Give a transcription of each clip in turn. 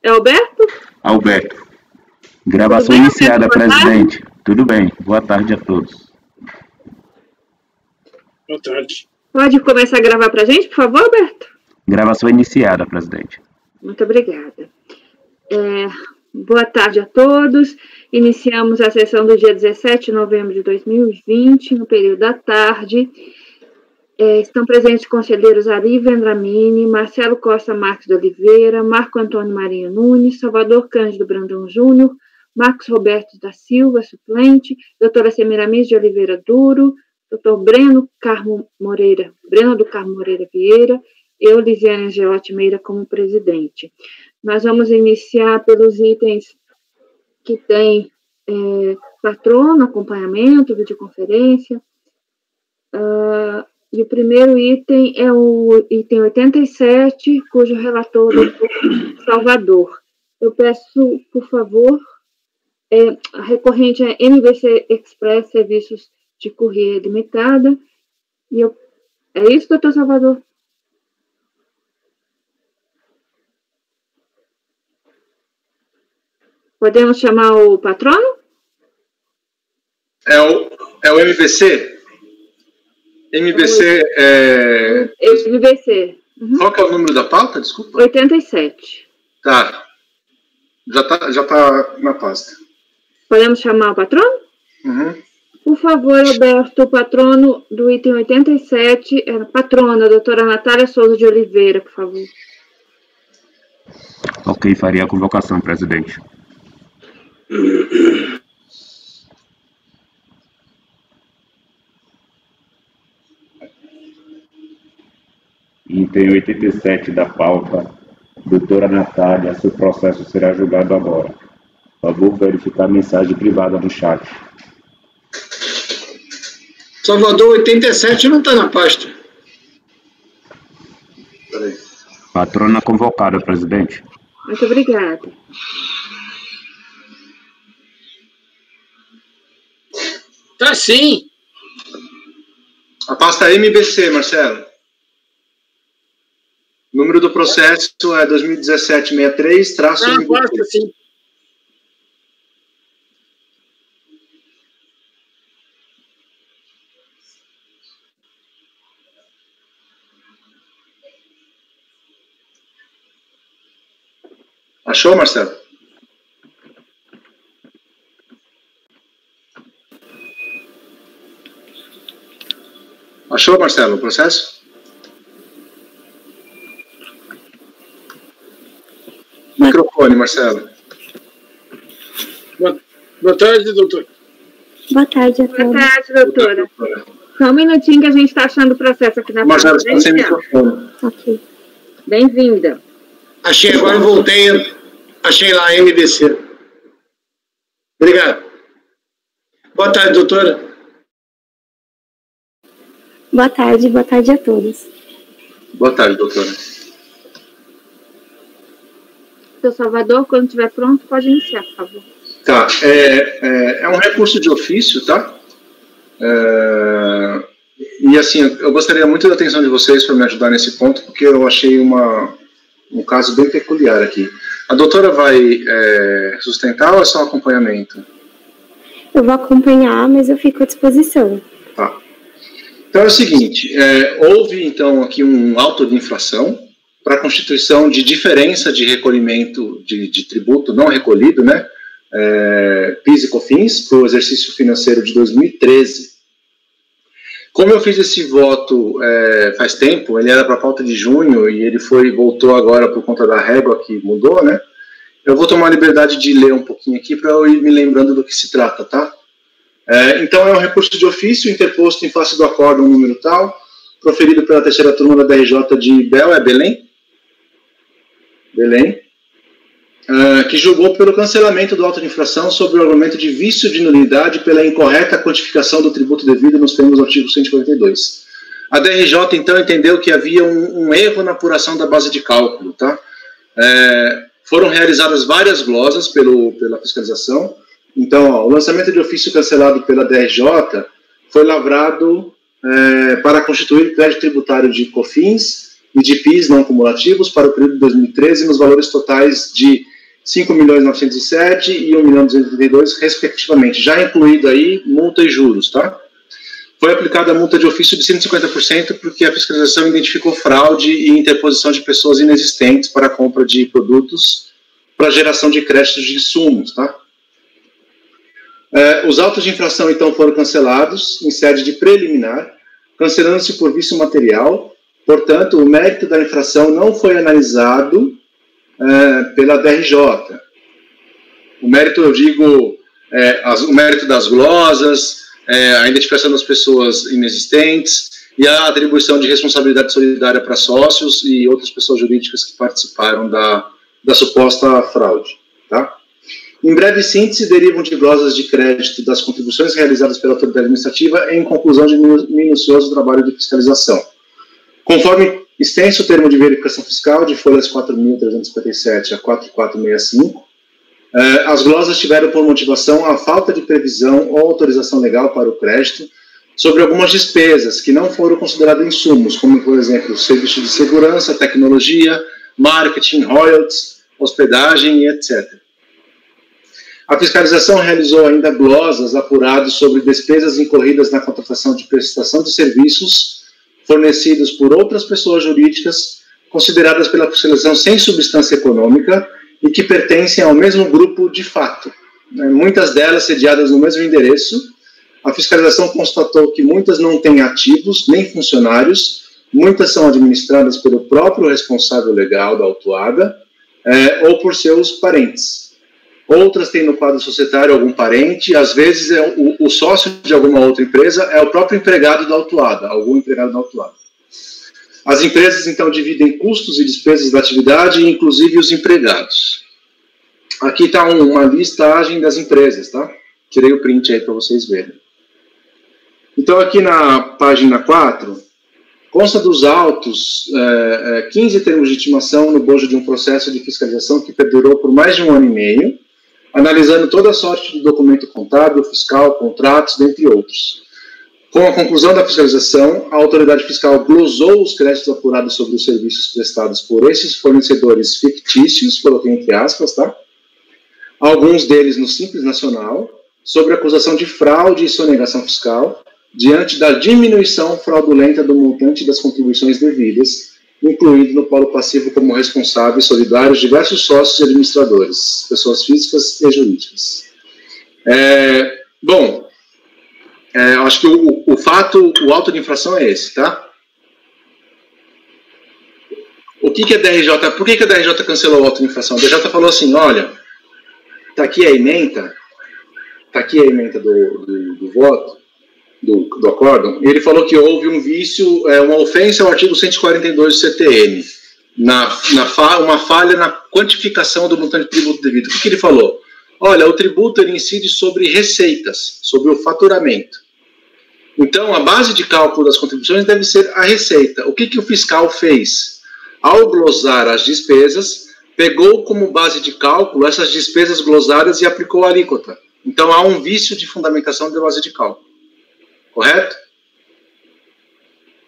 É Alberto? Alberto. Gravação bem, iniciada, Alberto? presidente. Tudo bem. Boa tarde a todos. Boa tarde. Pode começar a gravar para a gente, por favor, Alberto? Gravação iniciada, presidente. Muito obrigada. Boa tarde a todos. Iniciamos a sessão do dia 17 de novembro de 2020, no período da tarde. Estão presentes conselheiros Ari Vendramini, Marcelo Costa Marques de Oliveira, Marco Antônio Marinho Nunes, Salvador Cândido Brandão Júnior, Marcos Roberto da Silva, suplente, doutora Semiramis de Oliveira Duro, doutor Breno do Carmo Moreira Vieira, eu, Lisiane Angelotti Meira, como presidente. Nós vamos iniciar pelos itens que tem patrono, acompanhamento, videoconferência. E o primeiro item é o item 87, cujo relator é o Salvador. Eu peço, por favor, a recorrente é MVC Express Serviços de Courrier Limitada. É isso, doutor Salvador? Podemos chamar o patrono? É o MVC? MVC MVC. Uhum. Qual que é o número da pauta, desculpa? 87. Tá. Já tá na pasta. Podemos chamar o patrono? Uhum. Por favor, Alberto, o patrono do item 87, patrona, a doutora Natália Souza de Oliveira, por favor. Ok, faria a convocação, presidente. Item 87 da pauta, doutora Natália, seu processo será julgado agora. Por favor, verificar a mensagem privada no chat. Salvador, 87 não está na pasta. Peraí. Patrona convocada, presidente. Muito obrigada. Tá sim. A pasta MBC, Marcelo. O número do processo é 2017-63, traço... Ah, pasta sim. Achou, Marcelo? Achou, Marcelo, o processo? Microfone, Marcelo. Boa tarde, doutor. Boa tarde, a todos. Boa tarde, doutora. Só um minutinho que a gente está achando o processo aqui na Marcelo, está sem microfone. Ok. Bem-vinda. Achei, agora voltei. Achei lá, MBC. Obrigado. Boa tarde, doutora. Boa tarde a todos. Boa tarde, doutora. Seu Salvador, quando estiver pronto, pode iniciar, por favor. Tá, é um recurso de ofício, tá? E assim, eu gostaria muito da atenção de vocês para me ajudar nesse ponto, porque eu achei um caso bem peculiar aqui. A doutora vai sustentar ou é só acompanhamento? Eu vou acompanhar, mas eu fico à disposição. Tá. Então é o seguinte, houve então aqui um auto de infração para a constituição de diferença de recolhimento de tributo não recolhido, né? PIS e COFINS, para o exercício financeiro de 2013. Como eu fiz esse voto faz tempo, ele era para a pauta de junho e ele voltou agora por conta da régua que mudou, né? Eu vou tomar a liberdade de ler um pouquinho aqui para eu ir me lembrando do que se trata, tá? Então é um recurso de ofício interposto em face do acórdão número tal, proferido pela terceira turma da DRJ de Belém, que julgou pelo cancelamento do auto de infração sob o argumento de vício de nulidade pela incorreta quantificação do tributo devido nos termos do artigo 142. A DRJ, então, entendeu que havia um erro na apuração da base de cálculo, tá? Foram realizadas várias glosas pela fiscalização. Então, o lançamento de ofício cancelado pela DRJ foi lavrado para constituir crédito tributário de COFINS e de PIS não cumulativos para o período de 2013 nos valores totais de 5.907 e 1.232, respectivamente, já incluído aí multa e juros, tá? Foi aplicada a multa de ofício de 150% porque a fiscalização identificou fraude e interposição de pessoas inexistentes para a compra de produtos para geração de créditos de insumos, tá? Os autos de infração, então, foram cancelados em sede de preliminar, cancelando-se por vício material. Portanto, o mérito da infração não foi analisado pela DRJ. O mérito, eu digo, o mérito das glosas, a identificação das pessoas inexistentes e a atribuição de responsabilidade solidária para sócios e outras pessoas jurídicas que participaram da suposta fraude. Tá? Em breve síntese, derivam de glosas de crédito das contribuições realizadas pela autoridade administrativa em conclusão de minucioso trabalho de fiscalização. Conforme extenso termo de verificação fiscal, de folhas 4.357 a 4.465, as glosas tiveram por motivação a falta de previsão ou autorização legal para o crédito sobre algumas despesas que não foram consideradas insumos, como, por exemplo, serviço de segurança, tecnologia, marketing, royalties, hospedagem e etc. A fiscalização realizou ainda glosas apuradas sobre despesas incorridas na contratação de prestação de serviços fornecidos por outras pessoas jurídicas consideradas pela fiscalização sem substância econômica e que pertencem ao mesmo grupo de fato. Muitas delas sediadas no mesmo endereço. A fiscalização constatou que muitas não têm ativos nem funcionários, muitas são administradas pelo próprio responsável legal da autuada ou por seus parentes. Outras têm no quadro societário algum parente, às vezes o sócio de alguma outra empresa é o próprio empregado da autuada, algum empregado da autuada. As empresas, então, dividem custos e despesas da atividade, inclusive os empregados. Aqui está uma listagem das empresas, tá? Tirei o print aí para vocês verem. Então, aqui na página 4, consta dos autos 15 termos de intimação no bojo de um processo de fiscalização que perdurou por mais de 1 ano e meio, analisando toda a sorte de documento contábil, fiscal, contratos, dentre outros. Com a conclusão da fiscalização, a autoridade fiscal glosou os créditos apurados sobre os serviços prestados por esses fornecedores fictícios, coloquei entre aspas, tá? Alguns deles no Simples Nacional, sobre acusação de fraude e sonegação fiscal, diante da diminuição fraudulenta do montante das contribuições devidas, incluindo no polo passivo como responsáveis solidários diversos sócios e administradores, pessoas físicas e jurídicas. Acho que o auto de infração é esse, tá? O que a DRJ, por que a DRJ cancelou o auto de infração? A DRJ falou assim, olha, tá aqui a ementa do voto, do acórdão, e ele falou que houve um vício, uma ofensa ao artigo 142 do CTN, uma falha na quantificação do montante de tributo devido. O que ele falou? Olha, o tributo ele incide sobre receitas, sobre o faturamento. Então, a base de cálculo das contribuições deve ser a receita. O que o fiscal fez? Ao glosar as despesas, pegou como base de cálculo essas despesas glosadas e aplicou a alíquota. Então, há um vício de fundamentação da base de cálculo. Correto?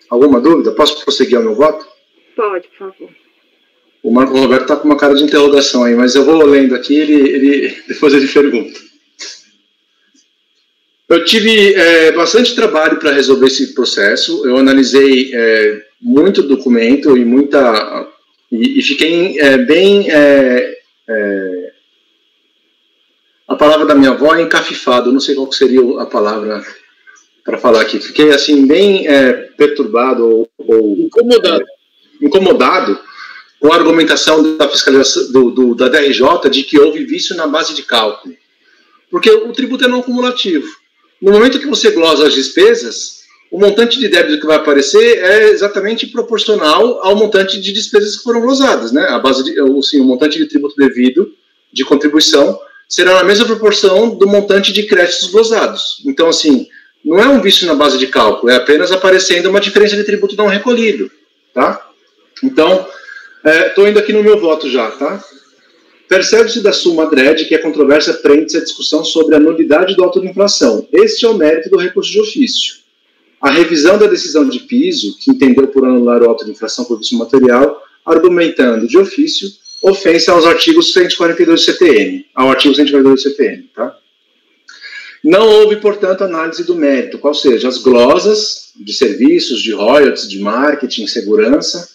Alguma dúvida? Posso prosseguir ao meu voto? Pode, por favor. O Marco Roberto está com uma cara de interrogação aí, mas eu vou lendo aqui, depois ele pergunta. Eu tive bastante trabalho para resolver esse processo. Eu analisei muito documento e fiquei a palavra da minha avó é encafifado. Eu não sei qual seria a palavra para falar aqui. Fiquei assim bem perturbado ou incomodado com a argumentação da fiscalização da DRJ de que houve vício na base de cálculo. Porque o tributo é não cumulativo. No momento que você glosa as despesas, o montante de débito que vai aparecer é exatamente proporcional ao montante de despesas que foram glosadas, né? O montante de tributo devido, de contribuição, será na mesma proporção do montante de créditos glosados. Então, assim, não é um vício na base de cálculo, é apenas aparecendo uma diferença de tributo não recolhido, tá? Então, estou indo aqui no meu voto já, tá? Percebe-se da suma DRED que a controvérsia prende-se à discussão sobre a nulidade do auto de infração. Este é o mérito do recurso de ofício. a revisão da decisão de piso, que entendeu por anular o auto de infração por vício material, argumentando de ofício ofensa aos artigos 142 do CTN, ao artigo 142 do CTN, tá? Não houve, portanto, análise do mérito, qual seja, as glosas de serviços, de royalties, de marketing, segurança,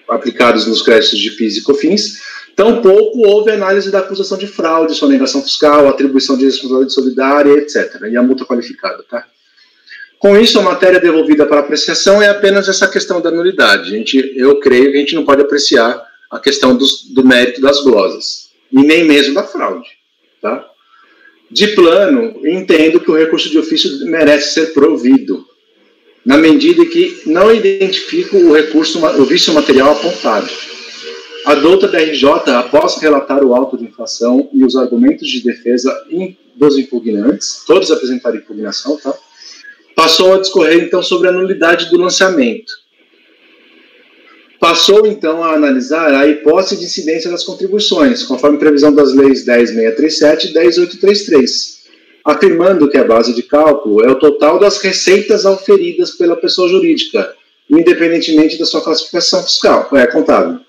aplicados nos créditos de PIS e COFINS. Tampouco houve análise da acusação de fraude, sonegação fiscal, atribuição de responsabilidade solidária, etc. E a multa qualificada, tá? Com isso, a matéria devolvida para apreciação é apenas essa questão da nulidade. Eu creio que a gente não pode apreciar a questão do mérito das glosas, e nem mesmo da fraude, tá? De plano, entendo que o recurso de ofício merece ser provido, na medida em que não identifico o vício material apontado. A douta da RJ, após relatar o auto de infração e os argumentos de defesa dos impugnantes, todos apresentaram impugnação, tá? Passou a discorrer, então, sobre a nulidade do lançamento. Passou, então, a analisar a hipótese de incidência das contribuições, conforme previsão das leis 10.637 e 10.833, afirmando que a base de cálculo é o total das receitas auferidas pela pessoa jurídica, independentemente da sua classificação fiscal, contábil.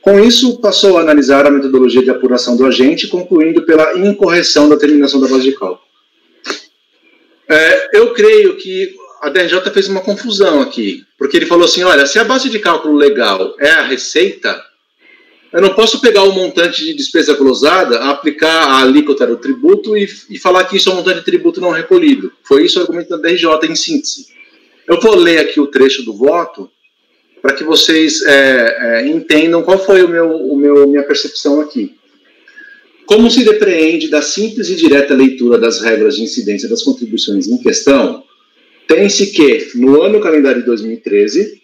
Com isso, passou a analisar a metodologia de apuração do agente, concluindo pela incorreção da terminação da base de cálculo. Eu creio que a DRJ fez uma confusão aqui, porque ele falou assim, olha, se a base de cálculo legal é a receita, eu não posso pegar o montante de despesa glosada, aplicar a alíquota do tributo e falar que isso é um montante de tributo não recolhido. Foi isso o argumento da DRJ em síntese. Eu vou ler aqui o trecho do voto, para que vocês entendam qual foi minha percepção aqui. Como se depreende da simples e direta leitura das regras de incidência das contribuições em questão, tem-se que, no ano calendário de 2013,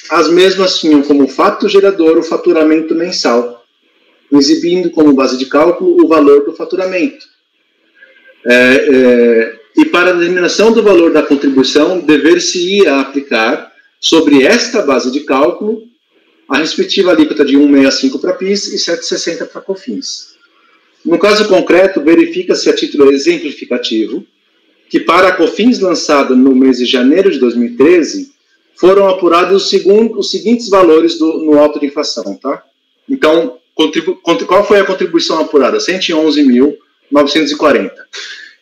as mesmas tinham como fato gerador o faturamento mensal, exibindo como base de cálculo o valor do faturamento. E para a determinação do valor da contribuição, dever-se-ia aplicar sobre esta base de cálculo a respectiva alíquota de 1,65 para PIS e 7,60 para COFINS. No caso concreto, verifica-se a título exemplificativo que para a COFINS lançada no mês de janeiro de 2013, foram apurados os seguintes valores no auto de infração, tá? Então, qual foi a contribuição apurada? 111.940.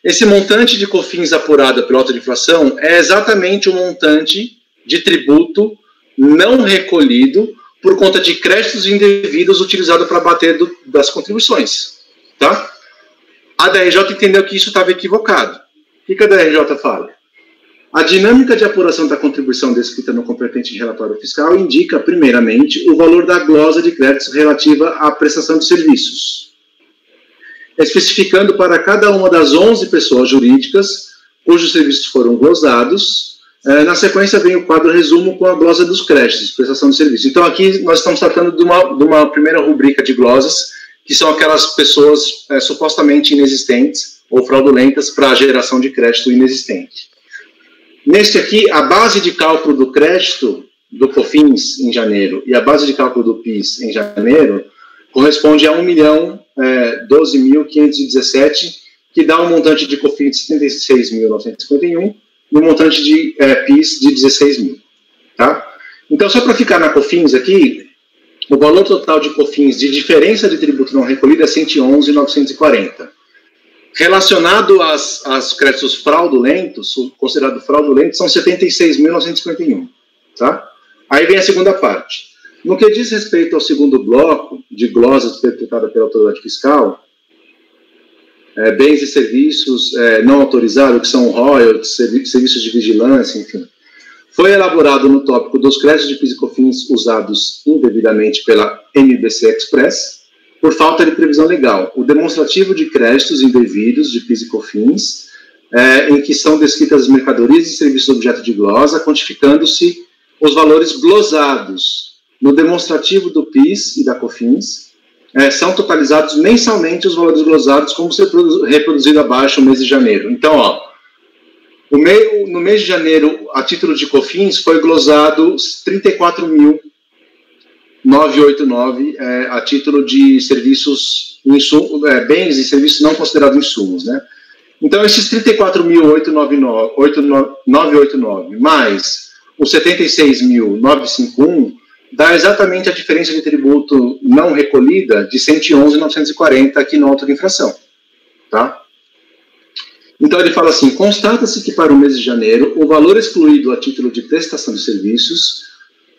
Esse montante de COFINS apurada pelo auto de infração é exatamente o montante de tributo não recolhido por conta de créditos indevidos utilizados para bater das contribuições, tá? A DRJ entendeu que isso estava equivocado. O que a DRJ fala? A dinâmica de apuração da contribuição descrita no competente relatório fiscal indica, primeiramente, o valor da glosa de créditos relativa à prestação de serviços, especificando para cada uma das 11 pessoas jurídicas cujos serviços foram glosados. Na sequência vem o quadro resumo com a glosa dos créditos, prestação de serviço. Então aqui nós estamos tratando de uma primeira rubrica de glosas, que são aquelas pessoas supostamente inexistentes ou fraudulentas para a geração de crédito inexistente. Neste aqui, a base de cálculo do crédito do COFINS em janeiro e a base de cálculo do PIS em janeiro corresponde a 1.012.517, que dá um montante de COFINS de 76.951 e um montante de PIS de 16.000. Tá? Então, só para ficar na COFINS aqui, o valor total de COFINS de diferença de tributo não recolhido é 111.940. Relacionado aos créditos fraudulentos, considerado fraudulento, são 76.951, tá? Aí vem a segunda parte. No que diz respeito ao segundo bloco de glosas perpetuada pela autoridade fiscal, bens e serviços não autorizados, que são royalties, serviços de vigilância, enfim, foi elaborado no tópico dos créditos de PIS e COFINS usados indevidamente pela MBC Express, por falta de previsão legal. O demonstrativo de créditos indevidos de PIS e COFINS, em que são descritas as mercadorias e serviços objeto de glosa, quantificando-se os valores glosados. No demonstrativo do PIS e da COFINS, são totalizados mensalmente os valores glosados, como se reproduzido abaixo no mês de janeiro. Então, ó, no mês de janeiro, a título de COFINS, foi glosado 34.989 a título de serviços, bens e serviços não considerados insumos, né? Então, esses 34.989 mais os 76.951 dá exatamente a diferença de tributo não recolhida de 111.940 aqui no auto de infração. Tá? Então, ele fala assim, constata-se que para o mês de janeiro, o valor excluído a título de prestação de serviços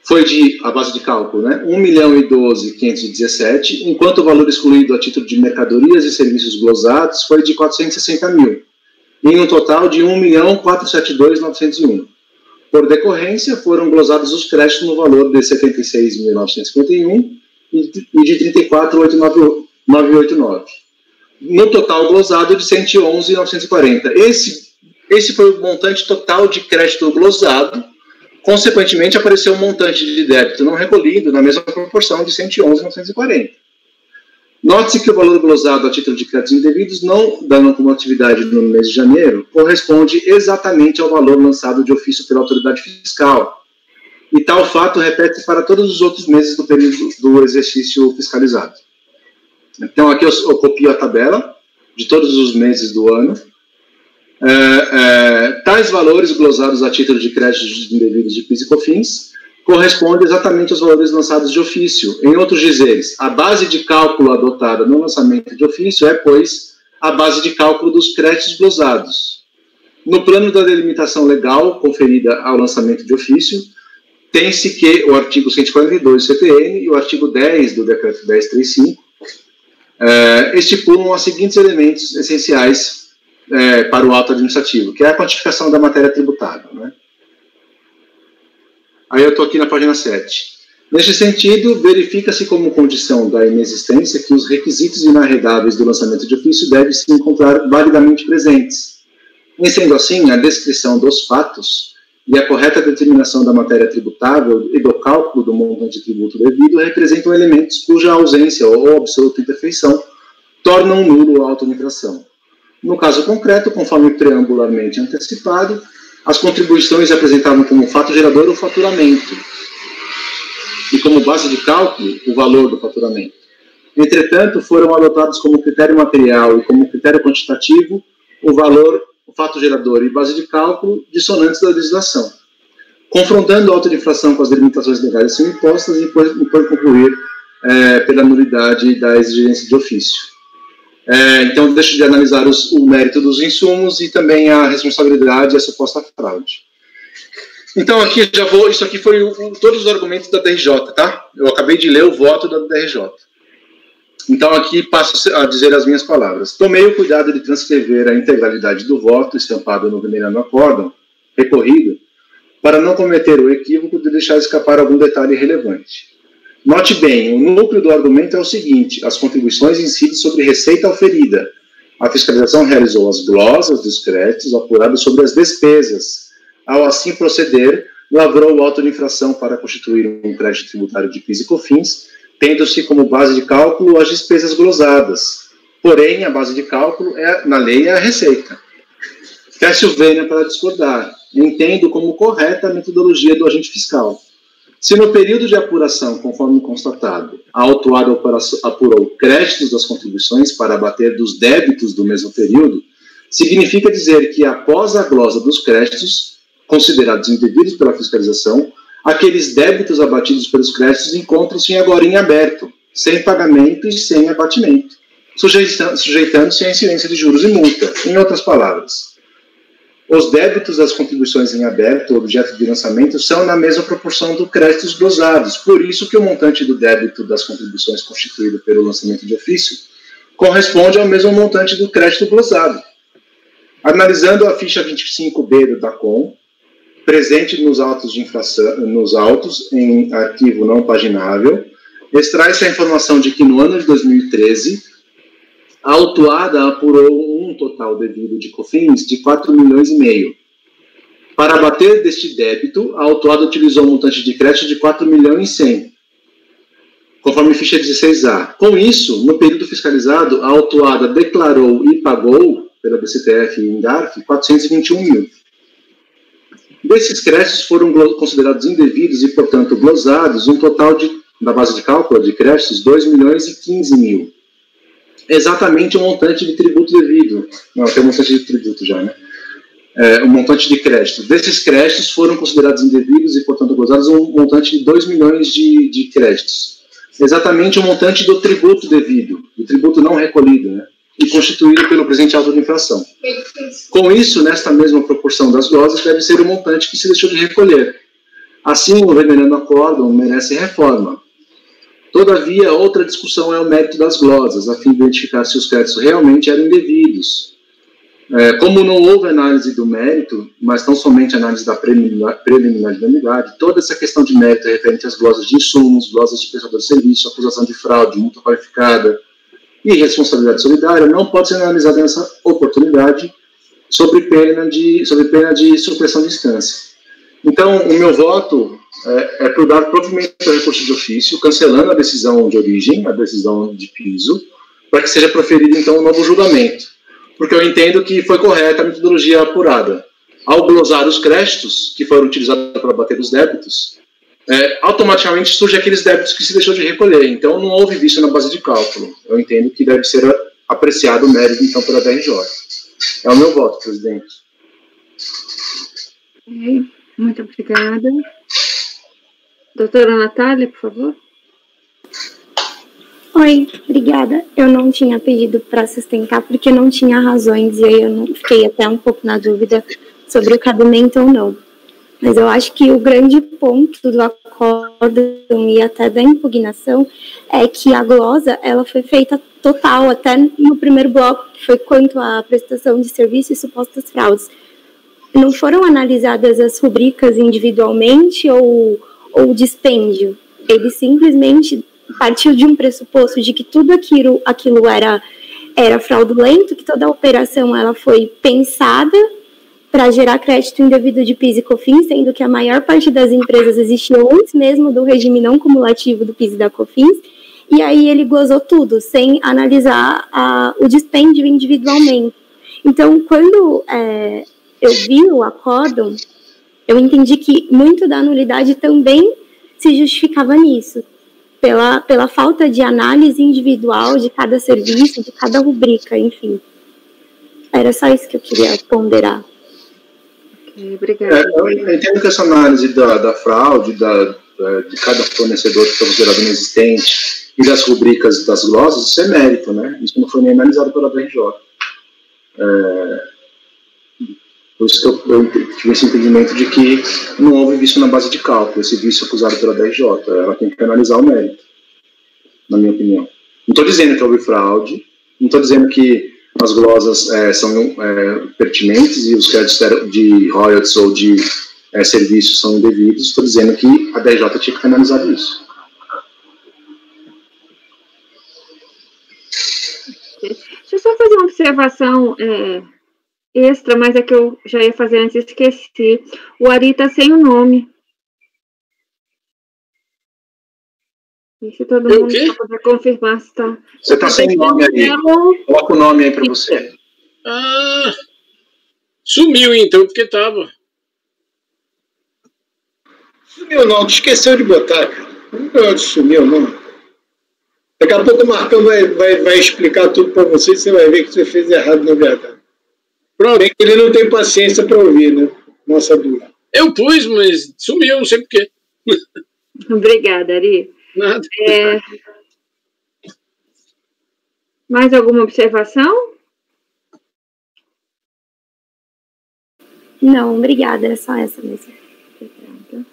foi a base de cálculo, né, 1.012.517, enquanto o valor excluído a título de mercadorias e serviços glosados foi de 460 mil, em um total de 1.472.901. Por decorrência, foram glosados os créditos no valor de 76.951 e de 34.989. No total glosado de 111.940. Esse foi o montante total de crédito glosado. Consequentemente, apareceu um montante de débito não recolhido na mesma proporção de 111.940. Note-se que o valor glosado a título de créditos indevidos não dando como atividade no mês de janeiro corresponde exatamente ao valor lançado de ofício pela autoridade fiscal. E tal fato repete-se para todos os outros meses do período do exercício fiscalizado. Então, aqui eu copio a tabela de todos os meses do ano. Tais valores glosados a título de créditos indevidos de PIS e COFINS correspondem exatamente aos valores lançados de ofício. Em outros dizeres, a base de cálculo adotada no lançamento de ofício é, pois, a base de cálculo dos créditos glosados. No plano da delimitação legal conferida ao lançamento de ofício, tem-se que o artigo 142 do CPN e o artigo 10 do Decreto 1035 estipulam os seguintes elementos essenciais para o ato administrativo, que é a quantificação da matéria tributável. Né? Aí eu estou aqui na página 7. Neste sentido, verifica-se como condição da inexistência que os requisitos inarredáveis do lançamento de ofício devem se encontrar validamente presentes. Em sendo assim, a descrição dos fatos e a correta determinação da matéria tributável e do cálculo do montante de tributo devido representam elementos cuja ausência ou absoluta imperfeição tornam nulo a auto de infração. No caso concreto, conforme preambularmente antecipado, as contribuições apresentavam como fato gerador o faturamento e como base de cálculo o valor do faturamento. Entretanto, foram adotados como critério material e como critério quantitativo o valor, o fato gerador e base de cálculo dissonantes da legislação, confrontando a auto de infração com as delimitações legais são impostas e por concluir pela nulidade da exigência de ofício. Então, deixo de analisar o mérito dos insumos e também a responsabilidade e a suposta fraude. Então, aqui já vou. Isso aqui foi todos os argumentos da DRJ, tá? Eu acabei de ler o voto da DRJ. Então, aqui passo a dizer as minhas palavras. Tomei o cuidado de transcrever a integralidade do voto estampado no memorando acórdão recorrido para não cometer o equívoco de deixar escapar algum detalhe relevante. Note bem, o núcleo do argumento é o seguinte: as contribuições incidem sobre receita oferida. A fiscalização realizou as glosas dos créditos apurados sobre as despesas. Ao assim proceder, lavrou o auto de infração para constituir um crédito tributário de PIS e COFINS, tendo-se como base de cálculo as despesas glosadas. Porém, a base de cálculo na lei é a receita. Peço vênia para discordar. Entendo como correta a metodologia do agente fiscal. Se no período de apuração, conforme constatado, a autuada apurou créditos das contribuições para abater dos débitos do mesmo período, significa dizer que, após a glosa dos créditos, considerados indevidos pela fiscalização, aqueles débitos abatidos pelos créditos encontram-se agora em aberto, sem pagamento e sem abatimento, sujeitando-se à incidência de juros e multa. Em outras palavras, os débitos das contribuições em aberto, objeto de lançamento, são na mesma proporção dos créditos glosados. Por isso que o montante do débito das contribuições constituído pelo lançamento de ofício corresponde ao mesmo montante do crédito glosado. Analisando a ficha 25B do DACOM, presente nos autos de infração, nos autos em arquivo não paginável, extrai-se a informação de que no ano de 2013 a autuada apurou um total devido de COFINS de 4,5 milhões. Para abater deste débito, a autuada utilizou um montante de crédito de 4,1 milhões, conforme ficha 16A. Com isso, no período fiscalizado, a autuada declarou e pagou, pela BCTF e INDARF, 421 mil. Desses créditos foram considerados indevidos e, portanto, glosados um total da base de cálculo de créditos, 2,015 milhões. exatamente o montante de tributo devido. Não, tem um montante de tributo já, né? O montante de créditos. Desses créditos foram considerados indevidos e, portanto, gozados um montante de 2 milhões de créditos. Exatamente o montante do tributo devido, do tributo não recolhido, né? E constituído pelo presente auto de infração. Com isso, nesta mesma proporção das glosas, deve ser o montante que se deixou de recolher. Assim, o reverendo acórdão merece reforma. Todavia, outra discussão é o mérito das glosas, a fim de identificar se os créditos realmente eram indevidos. Como não houve análise do mérito, mas tão somente análise da preliminariedade, toda essa questão de mérito referente às glosas de insumos, glosas de prestador de serviço, acusação de fraude, multa qualificada e responsabilidade solidária não pode ser analisada nessa oportunidade sob pena de supressão de instância. Então, o meu voto é por dar provimento ao recurso de ofício, cancelando a decisão de origem, a decisão de piso, para que seja proferido, então, um novo julgamento. Porque eu entendo que foi correta a metodologia apurada. Ao glosar os créditos que foram utilizados para bater os débitos, automaticamente surgem aqueles débitos que se deixou de recolher. Então, não houve vício na base de cálculo. Eu entendo que deve ser apreciado o mérito, então, pela DRJ. É o meu voto, presidente. Muito obrigada. Doutora Natália, por favor. Oi, obrigada. Eu não tinha pedido para sustentar porque não tinha razões e aí eu não fiquei até um pouco na dúvida sobre o cabimento ou não. Mas eu acho que o grande ponto do acórdão e até da impugnação é que a glosa ela foi feita total, até no primeiro bloco, que foi quanto à prestação de serviço e supostas fraudes. Não foram analisadas as rubricas individualmente ou dispêndio. Ele simplesmente partiu de um pressuposto de que tudo aquilo era fraudulento, que toda a operação ela foi pensada para gerar crédito indevido de PIS e COFINS, sendo que a maior parte das empresas existiu antes mesmo do regime não cumulativo do PIS e da COFINS, e aí ele glosou tudo, sem analisar o dispêndio individualmente. Então, quando eu vi o acórdão, eu entendi que muito da nulidade também se justificava nisso, pela falta de análise individual de cada serviço, de cada rubrica, enfim. Era só isso que eu queria ponderar. Obrigada. Eu entendo que essa análise da fraude, de cada fornecedor que foi considerado inexistente e das rubricas das glosas, isso é mérito, né? Isso não foi nem analisado pela DRJ. Por isso que eu tive esse entendimento de que não houve vício na base de cálculo, esse vício acusado pela DRJ. Ela tem que analisar o mérito, na minha opinião. Não estou dizendo que houve fraude, não estou dizendo que as glosas são pertinentes e os créditos de royalties ou de serviços são indevidos. Estou dizendo que a DRJ tinha que ter analisado isso. Deixa eu só fazer uma observação extra, mas é que eu já ia fazer antes e esqueci. O Ari está sem o nome. E se todo mundo só puder confirmar se está... Você está sem nome aí. Coloca o nome aí para você. Ah, sumiu então, porque estava. Sumiu não, tu esqueceu de botar, cara. Não sumiu não. Daqui a pouco o Marcão vai explicar tudo para você e você vai ver que você fez errado na verdade. Pronto. Bem que ele não tem paciência para ouvir, né? Nossa dúvida. Eu pus, mas sumiu, não sei porquê. Obrigada, Ari. Nada. Mais alguma observação? Não, obrigada, era só essa mesmo. Obrigada.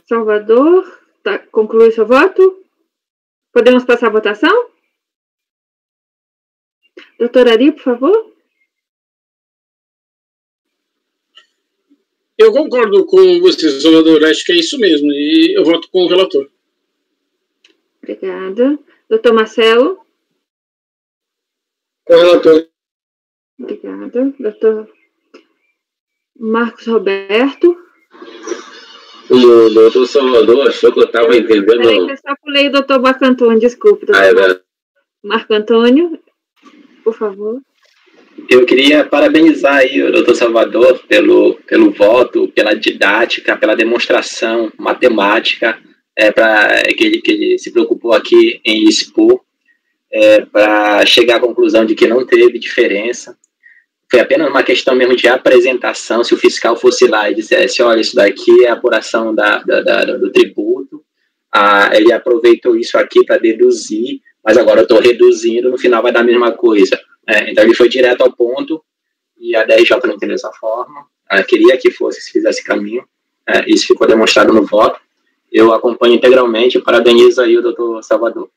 Salvador, conclui seu voto? Podemos passar a votação? Doutora Ari, por favor. Eu concordo com você, Salvador. Acho que é isso mesmo. E eu voto com o relator. Obrigada. Doutor Marcelo. Com o relator. Obrigada. Doutor Marcos Roberto. O doutor Salvador achou que eu estava entendendo. Peraí, que eu só pulei o doutor Marco Antônio, desculpe. Marco Antônio, por favor. Eu queria parabenizar aí o doutor Salvador pelo voto, pela didática, pela demonstração matemática, que ele se preocupou aqui em expor. para chegar à conclusão de que não teve diferença. Foi apenas uma questão mesmo de apresentação. Se o fiscal fosse lá e dissesse, olha, isso daqui é a apuração do tributo, ele aproveitou isso aqui para deduzir, mas agora eu estou reduzindo, no final vai dar a mesma coisa. Então ele foi direto ao ponto, e a DRJ não entendeu dessa forma. Queria que se fizesse caminho. Isso ficou demonstrado no voto. Eu acompanho integralmente e parabenizo aí o doutor Salvador.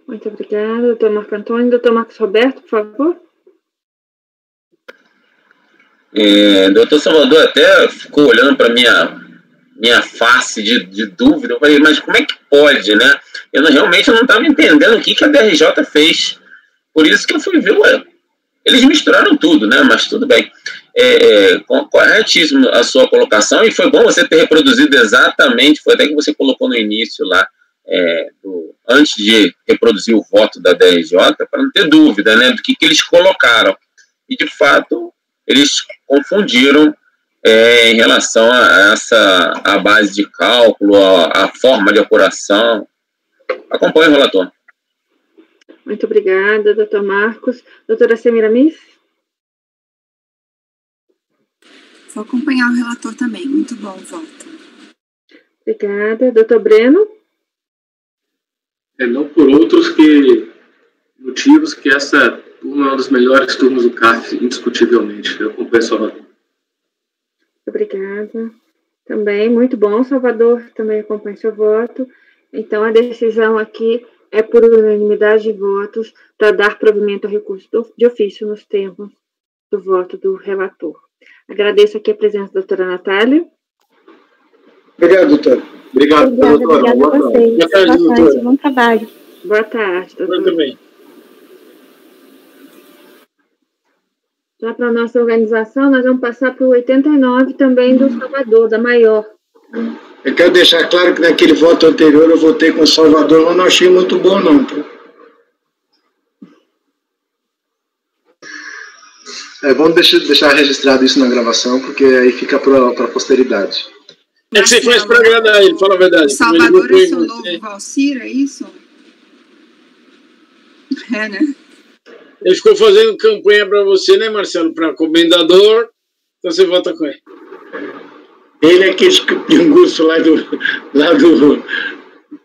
Muito obrigada, doutor Marco Antônio. Doutor Marcos Roberto, por favor. Doutor Salvador até ficou olhando para minha face de dúvida. Eu falei, mas como é que pode, né? Eu realmente não estava entendendo o que a DRJ fez. Por isso que eu fui ver, eles misturaram tudo, né? Mas tudo bem. Corretíssimo a sua colocação, e foi bom você ter reproduzido exatamente, foi até que você colocou no início lá, antes de reproduzir o voto da DRJ, para não ter dúvida, né, do que eles colocaram. E, de fato, eles confundiram em relação a base de cálculo, a forma de apuração. Acompanhe o relator. Muito obrigada, doutor Marcos. Doutora Semiramis? Vou acompanhar o relator também. Muito bom o voto. Obrigada. Doutor Breno? Não por outros motivos que essa turma é uma das melhores turmas do CARF, indiscutivelmente. Eu acompanho Salvador. Obrigada. Também, muito bom, Salvador. Também acompanho seu voto. Então, a decisão aqui é por unanimidade de votos para dar provimento ao recurso de ofício nos termos do voto do relator. Agradeço aqui a presença da doutora Natália. Obrigado, doutora. Obrigada, doutora. Obrigada a vocês. Boa tarde, doutora. Bom trabalho. Boa tarde, doutora. Eu também. Já para a nossa organização, nós vamos passar para o 89 também do Salvador, da Maior. Eu quero deixar claro que naquele voto anterior eu votei com o Salvador, mas não achei muito bom, não. Tá? Vamos deixar registrado isso na gravação, porque aí fica para a posteridade. É que você faz para agradar ele, fala a verdade. O Salvador é seu novo Valcir, é isso? Né? Ele ficou fazendo campanha para você, né, Marcelo? Para comendador, então você vota com ele. Ele é aquele pinguço lá do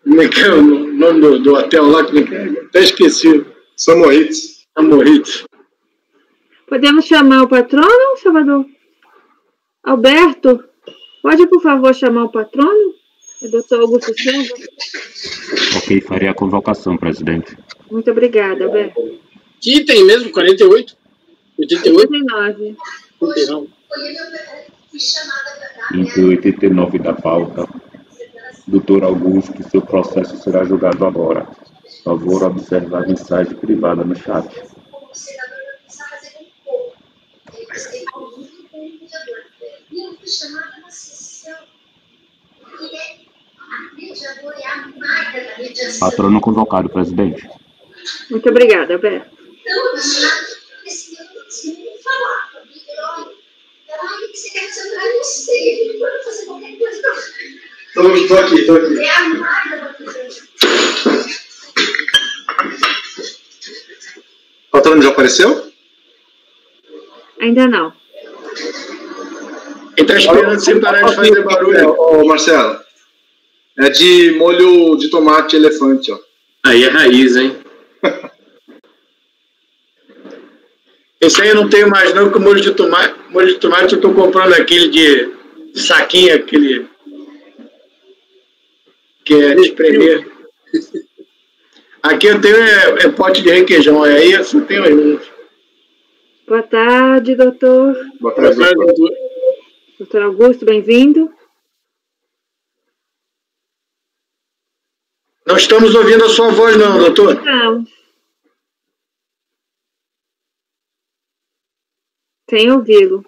como é que é o nome do hotel lá? Como é que é? Até esqueci. Samoritz. Podemos chamar o patrono, Salvador? Alberto, pode, por favor, chamar o patrono? O doutor Augusto Silva? Ok, farei a convocação, presidente. Muito obrigada, Alberto. Que item mesmo? 48? 88? 89. 89. Item 89 da pauta. Doutor Augusto, seu processo será julgado agora. Por favor, observar a mensagem privada no chat. Patrono convocado, presidente. Muito obrigada, Alberto. Estou aqui. O patrono já apareceu? Ainda não. Ele está esperando sem parar de fazer barulho. Ô, Marcelo, é de molho de tomate elefante, ó. Aí é raiz, hein? Esse aí eu não tenho mais não, que molho de tomate eu estou comprando aquele de saquinho, aquele que é de espremer. Aqui eu tenho pote de requeijão, aí eu só tenho um. Boa tarde, doutor. Boa tarde, doutor. Doutor Augusto, bem-vindo. Não estamos ouvindo a sua voz não, doutor. Não. Sem ouvi-lo.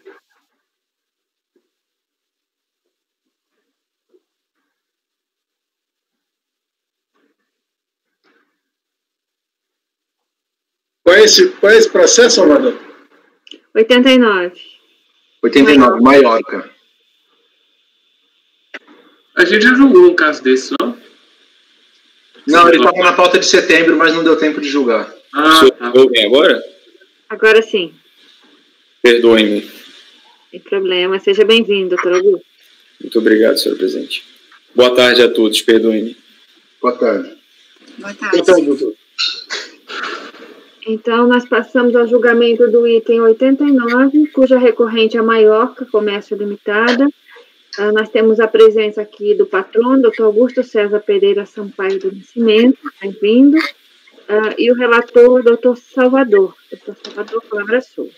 Qual é esse processo, Salvador? 89. 89, Maiorca. A gente já julgou um caso desse, não? Não, ele estava na pauta de setembro, mas não deu tempo de julgar. Tá. Bem agora? Agora sim. Perdoe-me. Sem problema. Seja bem-vindo, doutor Augusto. Muito obrigado, senhor presidente. Boa tarde a todos, perdoe-me. Boa tarde. Boa tarde. Então, doutor. Então, nós passamos ao julgamento do item 89, cuja recorrente é a Maiorca Comércio Limitada. Nós temos a presença aqui do patrono, doutor Augusto César Pereira Sampaio do Nascimento, bem-vindo, e o relator, doutor Salvador. Doutor Salvador, palavra é sua.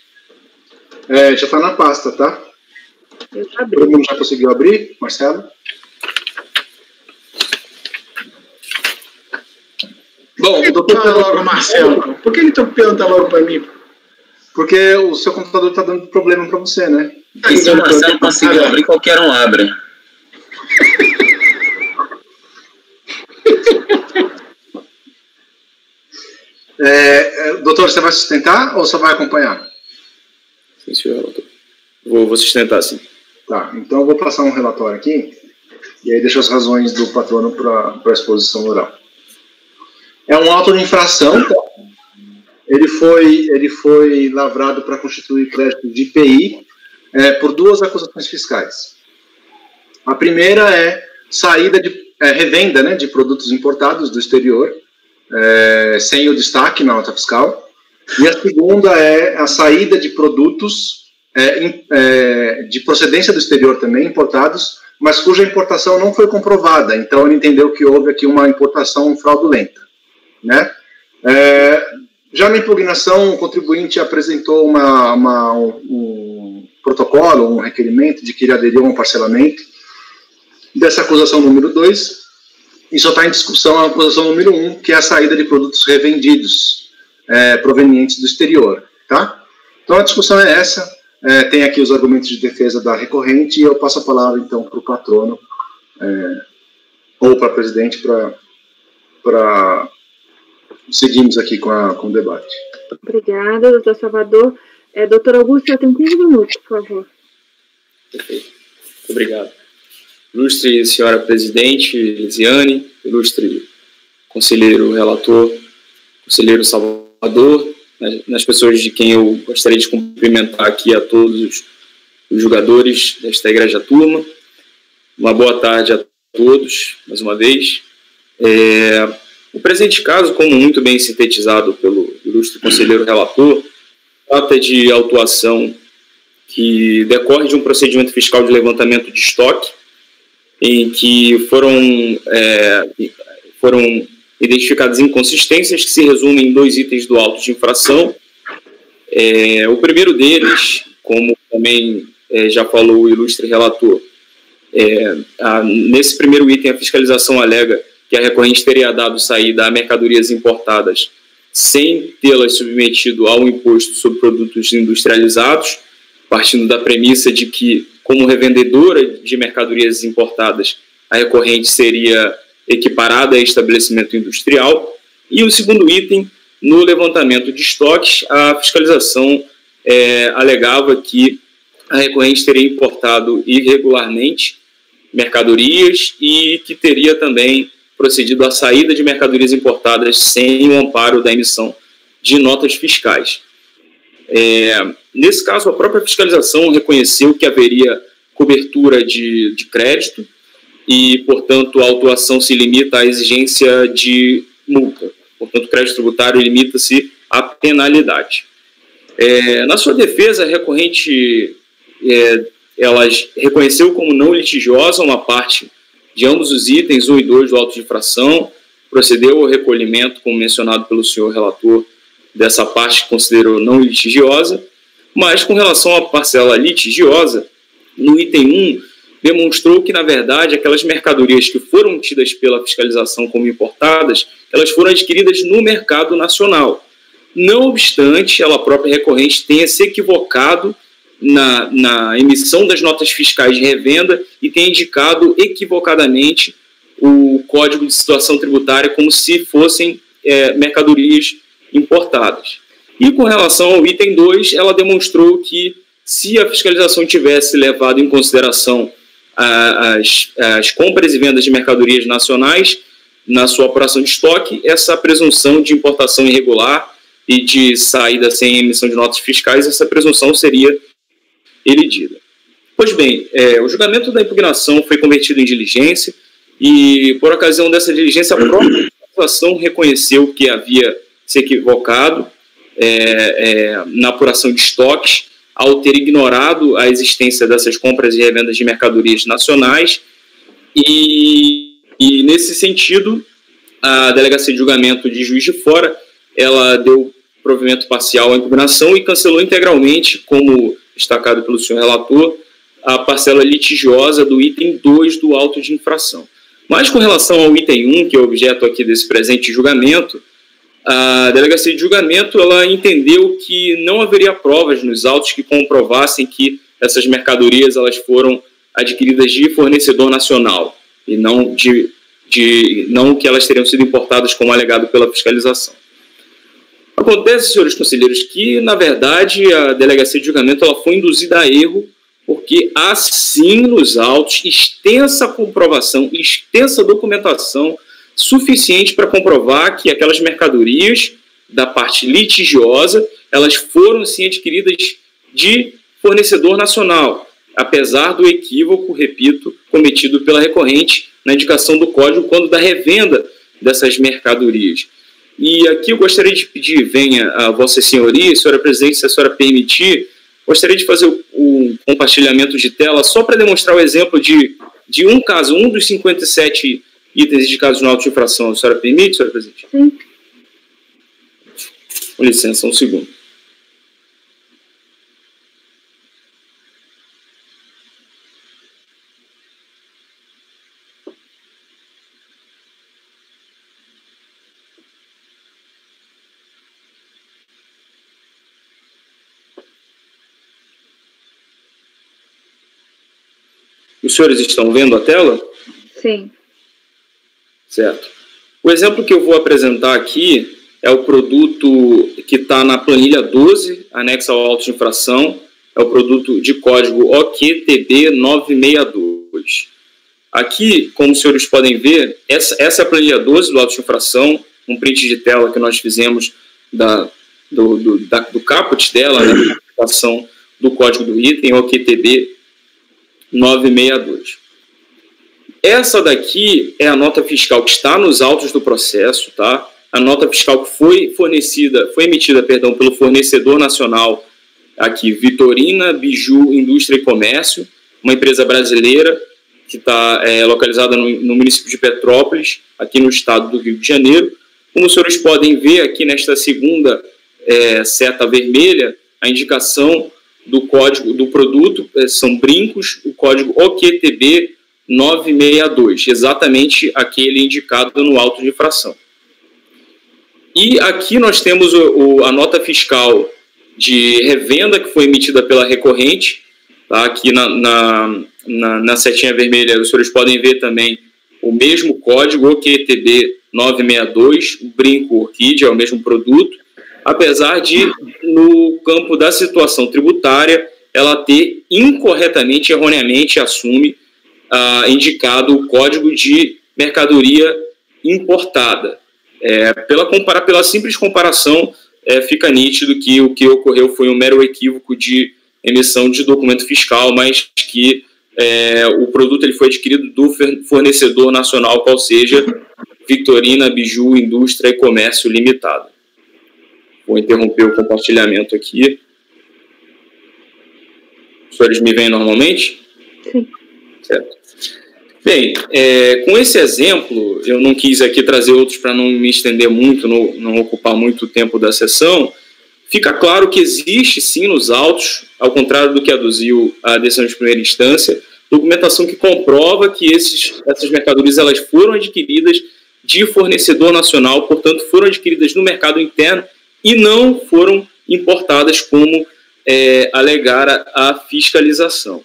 Já está na pasta, tá? Eu já abri. Todo mundo já conseguiu abrir, Marcelo? Bom, o doutor... logo, Marcelo. Por que ele pergunta logo para mim? Porque o seu computador está dando problema para você, né? E se o Marcelo conseguir abrir, qualquer um abre. Doutor, você vai sustentar ou só vai acompanhar? Sim, senhor relator. Vou sustentar, sim. Tá, então eu vou passar um relatório aqui, e aí deixo as razões do patrono para a exposição oral. É um auto de infração, tá? Ele foi lavrado para constituir crédito de IPI por duas acusações fiscais. A primeira é revenda, né, de produtos importados do exterior, sem o destaque na nota fiscal. E a segunda é a saída de produtos de procedência do exterior também, importados, mas cuja importação não foi comprovada. Então, ele entendeu que houve aqui uma importação fraudulenta, né? Já na impugnação, o contribuinte apresentou um protocolo, um requerimento de que ele aderiu a um parcelamento dessa acusação número 2, e só está em discussão a acusação número 1, que é a saída de produtos revendidos provenientes do exterior, tá? Então, a discussão é essa. Tem aqui os argumentos de defesa da recorrente, e eu passo a palavra, então, para o patrono, ou para o presidente, para seguirmos aqui com o debate. Obrigada, doutor Salvador. Doutor Augusto, eu tenho 15 minutos, por favor. Perfeito. Muito obrigado. Ilustre senhora presidente Lisiane, ilustre conselheiro relator, conselheiro Salvador, nas pessoas de quem eu gostaria de cumprimentar aqui a todos os jogadores desta Igreja Turma. Uma boa tarde a todos, mais uma vez. O presente caso, como muito bem sintetizado pelo ilustre conselheiro relator, trata de autuação que decorre de um procedimento fiscal de levantamento de estoque, em que foram identificadas inconsistências que se resumem em 2 itens do auto de infração. O primeiro deles, como também já falou o ilustre relator, nesse primeiro item a fiscalização alega que a recorrente teria dado saída a mercadorias importadas sem tê-las submetido ao imposto sobre produtos industrializados, partindo da premissa de que, como revendedora de mercadorias importadas, a recorrente seria equiparada a estabelecimento industrial. E o segundo item, no levantamento de estoques, a fiscalização alegava que a recorrente teria importado irregularmente mercadorias e que teria também procedido à saída de mercadorias importadas sem o amparo da emissão de notas fiscais. Nesse caso, a própria fiscalização reconheceu que haveria cobertura de crédito e, portanto, a autuação se limita à exigência de multa. Portanto, o crédito tributário limita-se à penalidade. Na sua defesa, a recorrente ela reconheceu como não litigiosa uma parte de ambos os itens 1 e 2 do auto de infração, procedeu ao recolhimento, como mencionado pelo senhor relator, dessa parte que considerou não litigiosa, mas com relação à parcela litigiosa, no item 1, demonstrou que, na verdade, aquelas mercadorias que foram tidas pela fiscalização como importadas, elas foram adquiridas no mercado nacional. Não obstante, ela própria recorrente tenha se equivocado na emissão das notas fiscais de revenda e tenha indicado equivocadamente o Código de Situação Tributária como se fossem mercadorias importadas. E com relação ao item 2, ela demonstrou que, se a fiscalização tivesse levado em consideração as compras e vendas de mercadorias nacionais, na sua apuração de estoque, essa presunção de importação irregular e de saída sem emissão de notas fiscais, essa presunção seria elidida. Pois bem, o julgamento da impugnação foi convertido em diligência e, por ocasião dessa diligência, a própria acusação reconheceu que havia se equivocado na apuração de estoques ao ter ignorado a existência dessas compras e revendas de mercadorias nacionais e nesse sentido, a Delegacia de Julgamento de Juiz de Fora, ela deu provimento parcial à impugnação e cancelou integralmente, como destacado pelo senhor relator, a parcela litigiosa do item 2 do auto de infração. Mas com relação ao item 1, que é objeto aqui desse presente julgamento, a Delegacia de Julgamento ela entendeu que não haveria provas nos autos que comprovassem que essas mercadorias elas foram adquiridas de fornecedor nacional e não não que elas teriam sido importadas como alegado pela fiscalização. Acontece, senhores conselheiros, que, na verdade, a Delegacia de Julgamento ela foi induzida a erro porque há, sim, nos autos, extensa comprovação, extensa documentação suficiente para comprovar que aquelas mercadorias da parte litigiosa, elas foram, sim, adquiridas de fornecedor nacional, apesar do equívoco, repito, cometido pela recorrente na indicação do código quando da revenda dessas mercadorias. E aqui eu gostaria de pedir, venha a Vossa Senhoria, senhora Presidente, se a senhora permitir, gostaria de fazer um compartilhamento de tela só para demonstrar o exemplo de um caso, um dos 57 itens indicados no auto de infração. A senhora permite, senhora Presidente? Sim. Com licença, um segundo. Os senhores estão vendo a tela? Sim. Certo. O exemplo que eu vou apresentar aqui é o produto que está na planilha 12, anexa ao auto de infração, é o produto de código OQTB 962. Aqui, como os senhores podem ver, essa é a planilha 12 do auto de infração, um print de tela que nós fizemos do caput dela, né, a aplicação do código do item OQTB 962. Essa daqui é a nota fiscal que está nos autos do processo, tá? A nota fiscal que foi emitida pelo fornecedor nacional aqui, Vitorina Biju Indústria e Comércio, uma empresa brasileira que está localizada no município de Petrópolis, aqui no estado do Rio de Janeiro. Como os senhores podem ver aqui nesta segunda seta vermelha, a indicação do código do produto são brincos, o código OQTB 962, exatamente aquele indicado no auto de infração. E aqui nós temos a nota fiscal de revenda que foi emitida pela recorrente, tá? Aqui na setinha vermelha os senhores podem ver também o mesmo código OQTB 962, o brinco orquídea, é o mesmo produto, apesar de, no campo da situação tributária, ela ter incorretamente, erroneamente, indicado o código de mercadoria importada. Pela simples comparação, fica nítido que o que ocorreu foi um mero equívoco de emissão de documento fiscal, mas que o produto ele foi adquirido do fornecedor nacional, qual seja Vitorina Biju Indústria e Comércio Limitada. Vou interromper o compartilhamento aqui. Os senhores me veem normalmente? Sim. Certo. Bem, com esse exemplo, eu não quis aqui trazer outros para não me estender muito, não ocupar muito tempo da sessão. Fica claro que existe, sim, nos autos, ao contrário do que aduziu a decisão de primeira instância, documentação que comprova que essas mercadorias elas foram adquiridas de fornecedor nacional, portanto, foram adquiridas no mercado interno e não foram importadas como alegara a fiscalização.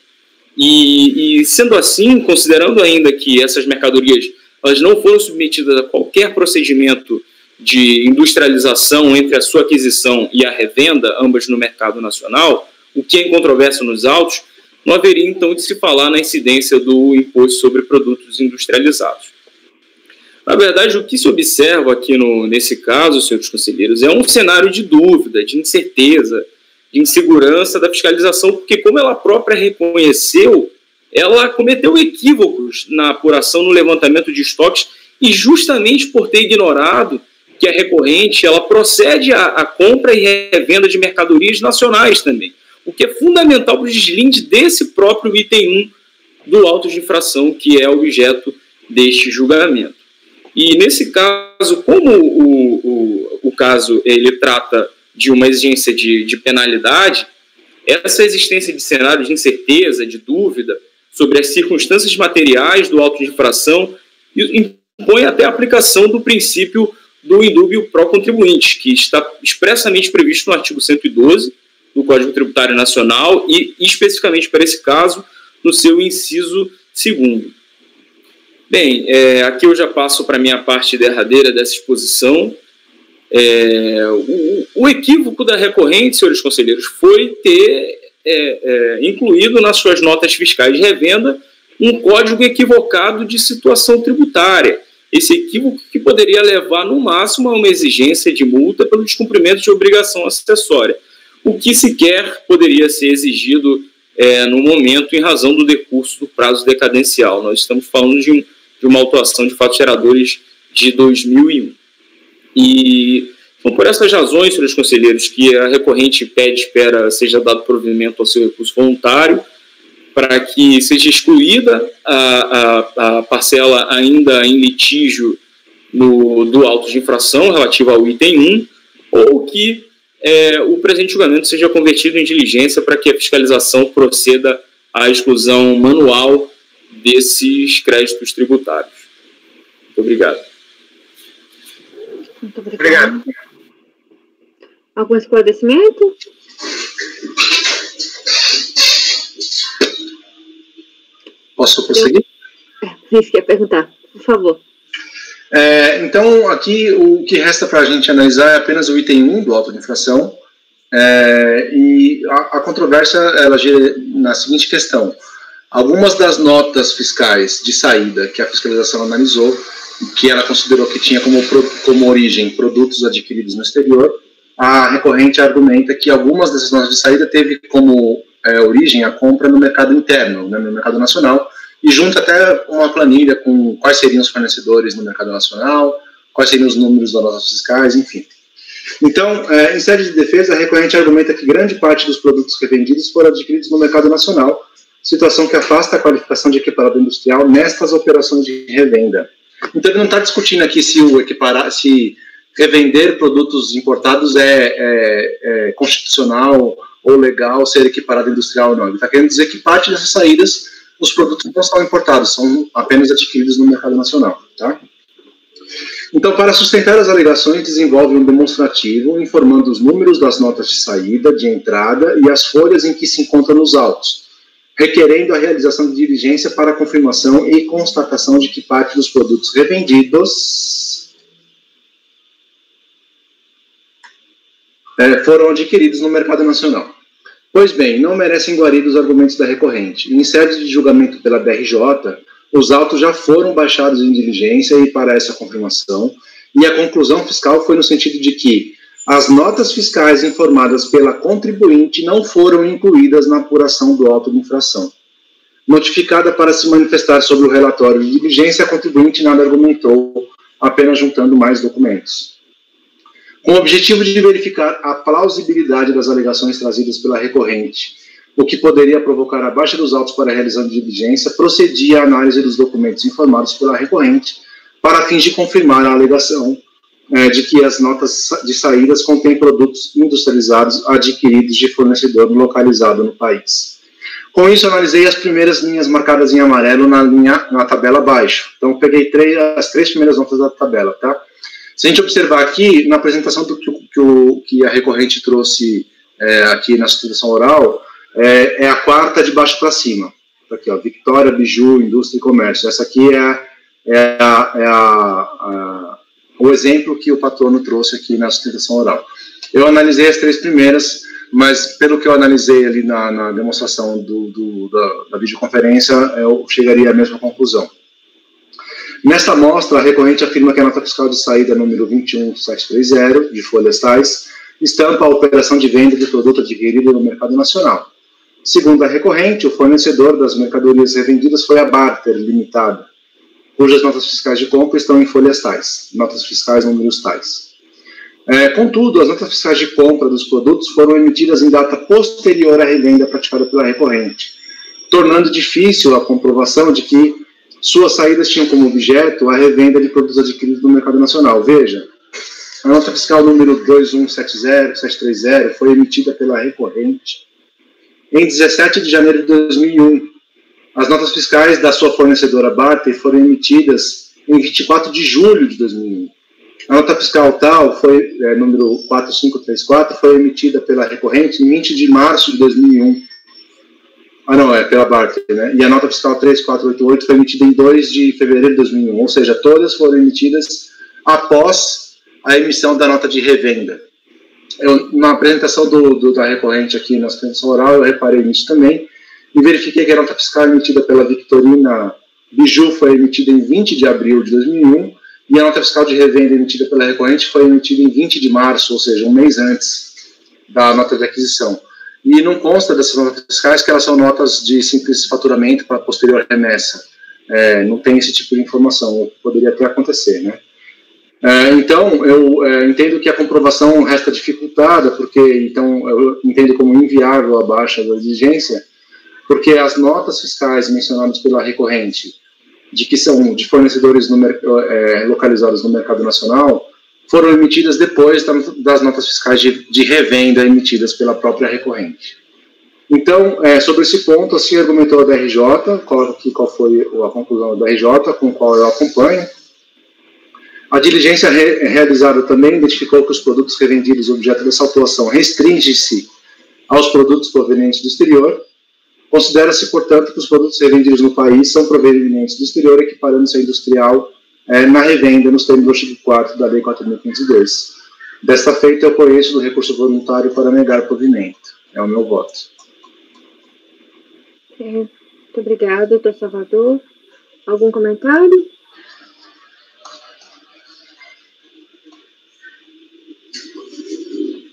E sendo assim, considerando ainda que essas mercadorias elas não foram submetidas a qualquer procedimento de industrialização entre a sua aquisição e a revenda, ambas no mercado nacional, o que é incontroverso nos autos, não haveria então de se falar na incidência do imposto sobre produtos industrializados. Na verdade, o que se observa aqui nesse caso, senhores conselheiros, é um cenário de dúvida, de incerteza, de insegurança da fiscalização, porque, como ela própria reconheceu, ela cometeu equívocos na apuração, no levantamento de estoques, e justamente por ter ignorado que a recorrente ela procede à compra e revenda de mercadorias nacionais também, o que é fundamental para o deslinde desse próprio item 1 do auto de infração, que é objeto deste julgamento. E, nesse caso, como o caso ele trata de uma exigência de penalidade, essa existência de cenário de incerteza, de dúvida sobre as circunstâncias materiais do auto de infração impõe até a aplicação do princípio do indúbio pro contribuinte, que está expressamente previsto no artigo 112 do Código Tributário Nacional e, especificamente para esse caso, no seu inciso 2º. Bem, aqui eu já passo para a minha parte derradeira dessa exposição. O equívoco da recorrente, senhores conselheiros, foi ter incluído nas suas notas fiscais de revenda um código equivocado de situação tributária. Esse equívoco que poderia levar, no máximo, a uma exigência de multa pelo descumprimento de obrigação acessória, o que sequer poderia ser exigido no momento em razão do decurso do prazo decadencial. Nós estamos falando de uma autuação de fatos geradores de 2001. E são por essas razões, senhores conselheiros, que a recorrente espera seja dado provimento ao seu recurso voluntário, para que seja excluída a parcela ainda em litígio do auto de infração relativo ao item 1, ou que o presente julgamento seja convertido em diligência para que a fiscalização proceda à exclusão manual desses créditos tributários. Muito obrigado. Muito obrigado. Algum esclarecimento? Posso prosseguir? Isso, quer perguntar, por favor. Então, aqui o que resta para a gente analisar é apenas o item 1 do auto de infração, e a controvérsia ela gira na seguinte questão: algumas das notas fiscais de saída que a fiscalização analisou, que ela considerou que tinha como origem produtos adquiridos no exterior, a recorrente argumenta que algumas dessas notas de saída teve como origem a compra no mercado interno, né, no mercado nacional, e junta até uma planilha com quais seriam os fornecedores no mercado nacional, quais seriam os números das notas fiscais, enfim. Então, em sede de defesa, a recorrente argumenta que grande parte dos produtos revendidos foram adquiridos no mercado nacional, situação que afasta a qualificação de equiparado industrial nestas operações de revenda. Então, ele não está discutindo aqui se revender produtos importados é constitucional ou legal ser equiparado industrial ou não. Ele está querendo dizer que parte dessas saídas, os produtos não são importados, são apenas adquiridos no mercado nacional. Tá? Então, para sustentar as alegações, desenvolve um demonstrativo informando os números das notas de saída, de entrada e as folhas em que se encontram nos autos, requerendo a realização de diligência para confirmação e constatação de que parte dos produtos revendidos foram adquiridos no mercado nacional. Pois bem, não merecem guarida os argumentos da recorrente. Em sede de julgamento pela BRJ, os autos já foram baixados em diligência e para essa confirmação, e a conclusão fiscal foi no sentido de que as notas fiscais informadas pela contribuinte não foram incluídas na apuração do auto de infração. Notificada para se manifestar sobre o relatório de diligência, a contribuinte nada argumentou, apenas juntando mais documentos. Com o objetivo de verificar a plausibilidade das alegações trazidas pela recorrente, o que poderia provocar a baixa dos autos para a realização de diligência, procedia à análise dos documentos informados pela recorrente para fins de confirmar a alegação de que as notas de saídas contêm produtos industrializados adquiridos de fornecedor localizado no país. Com isso, analisei as primeiras linhas marcadas em amarelo na tabela abaixo. Então, peguei as três primeiras notas da tabela, tá? Se a gente observar aqui, na apresentação que a recorrente trouxe aqui na sustentação oral, é a quarta de baixo para cima. Aqui, ó, Victoria, Biju, Indústria e Comércio. Essa aqui o exemplo que o patrono trouxe aqui na sustentação oral. Eu analisei as três primeiras, mas pelo que eu analisei ali na demonstração da videoconferência, eu chegaria à mesma conclusão. Nesta amostra, a recorrente afirma que a nota fiscal de saída número 21730, de folhas tais, estampa a operação de venda de produto adquirido no mercado nacional. Segundo a recorrente, o fornecedor das mercadorias revendidas foi a Barter Limitada, cujas notas fiscais de compra estão em folhas tais, notas fiscais números tais. Contudo, as notas fiscais de compra dos produtos foram emitidas em data posterior à revenda praticada pela recorrente, tornando difícil a comprovação de que suas saídas tinham como objeto a revenda de produtos adquiridos no mercado nacional. Veja, a nota fiscal número 2170730 foi emitida pela recorrente em 17 de janeiro de 2001. As notas fiscais da sua fornecedora Barter foram emitidas em 24 de julho de 2001. A nota fiscal tal, número 4534, foi emitida pela recorrente em 20 de março de 2001. Pela Barter, né? E a nota fiscal 3488 foi emitida em 2 de fevereiro de 2001, ou seja, todas foram emitidas após a emissão da nota de revenda. Na apresentação da recorrente aqui na extensão oral, eu reparei nisso também, e verifiquei que a nota fiscal emitida pela Victorina Biju foi emitida em 20 de abril de 2001, e a nota fiscal de revenda emitida pela recorrente foi emitida em 20 de março, ou seja, um mês antes da nota de aquisição. E não consta dessas notas fiscais que elas são notas de simples faturamento para posterior remessa. Não tem esse tipo de informação, poderia até acontecer, né? Então, eu entendo que a comprovação resta dificultada, porque, então, eu entendo como inviável a baixa da exigência, porque as notas fiscais mencionadas pela recorrente, de que são de fornecedores localizados no mercado nacional, foram emitidas depois das notas fiscais de revenda emitidas pela própria recorrente. Então, sobre esse ponto, assim argumentou a DRJ, qual foi a conclusão da DRJ, com a qual eu acompanho. A diligência realizada também identificou que os produtos revendidos objeto dessa autuação restringe-se aos produtos provenientes do exterior. Considera-se, portanto, que os produtos revendidos no país são provenientes do exterior, equiparando-se a industrial na revenda nos termos do artigo 4º da Lei 4.502. Desta feita, eu conheço do recurso voluntário para negar provimento. É o meu voto. Muito obrigada, doutor Salvador. Algum comentário?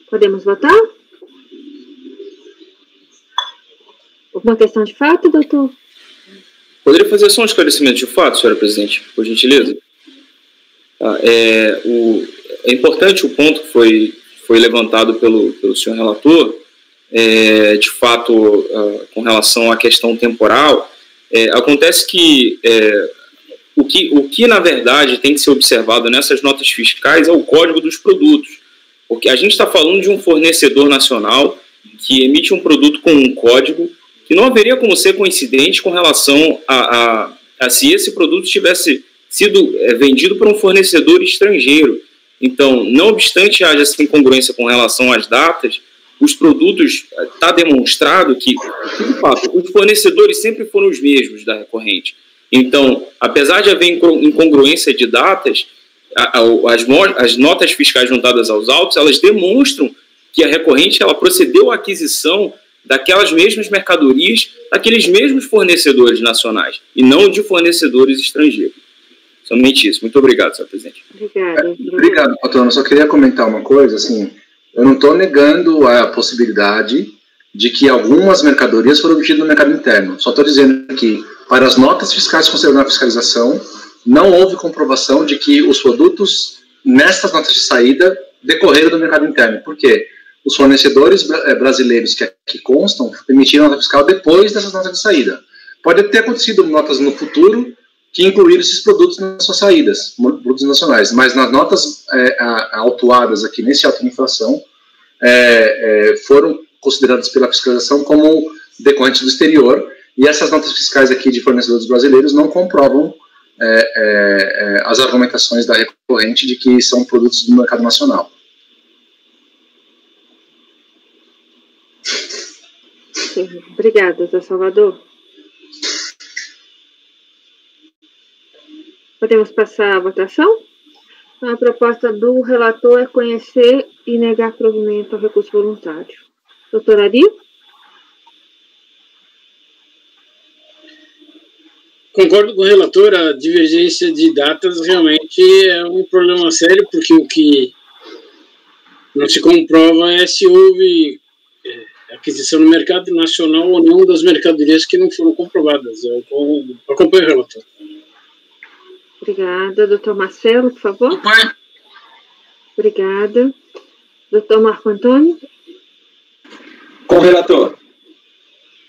Podemos votar? Alguma questão de fato, doutor? Poderia fazer só um esclarecimento de fato, senhora presidente, por gentileza? É importante o ponto que foi levantado pelo senhor relator, de fato, com relação à questão temporal. Acontece que o que, na verdade, tem que ser observado nessas notas fiscais é o código dos produtos, porque a gente está falando de um fornecedor nacional que emite um produto com um código que não haveria como ser coincidente com relação a se esse produto tivesse sido vendido por um fornecedor estrangeiro. Então, não obstante haja essa incongruência com relação às datas, os produtos, está demonstrado que, de fato, os fornecedores sempre foram os mesmos da recorrente. Então, apesar de haver incongruência de datas, as notas fiscais juntadas aos autos, elas demonstram que a recorrente ela procedeu à aquisição daquelas mesmas mercadorias, daqueles mesmos fornecedores nacionais, e não de fornecedores estrangeiros. Somente isso. Muito obrigado, senhor presidente. Obrigado, patrão. Eu só queria comentar uma coisa, assim, eu não estou negando a possibilidade de que algumas mercadorias foram obtidas no mercado interno. Só estou dizendo que, para as notas fiscais consideradas na fiscalização, não houve comprovação de que os produtos, nessas notas de saída, decorreram do mercado interno. Por quê? Os fornecedores brasileiros que aqui constam emitiram nota fiscal depois dessas notas de saída. Pode ter acontecido notas no futuro que incluíram esses produtos nas suas saídas, produtos nacionais, mas nas notas autuadas aqui nesse auto de infração foram consideradas pela fiscalização como decorrentes do exterior, e essas notas fiscais aqui de fornecedores brasileiros não comprovam as argumentações da recorrente de que são produtos do mercado nacional. Obrigada, doutor Salvador. Podemos passar à votação? Então, a proposta do relator é conhecer e negar provimento ao recurso voluntário. Doutor Ari? concordo com o relator, a divergência de datas realmente é um problema sério, porque o que não se comprova é se houve aquisição no mercado nacional ou não das mercadorias que não foram comprovadas. Eu acompanho o relator. Obrigada. Doutor Marcelo, por favor. Acompanho. Obrigada. Doutor Marco Antônio. Com o relator.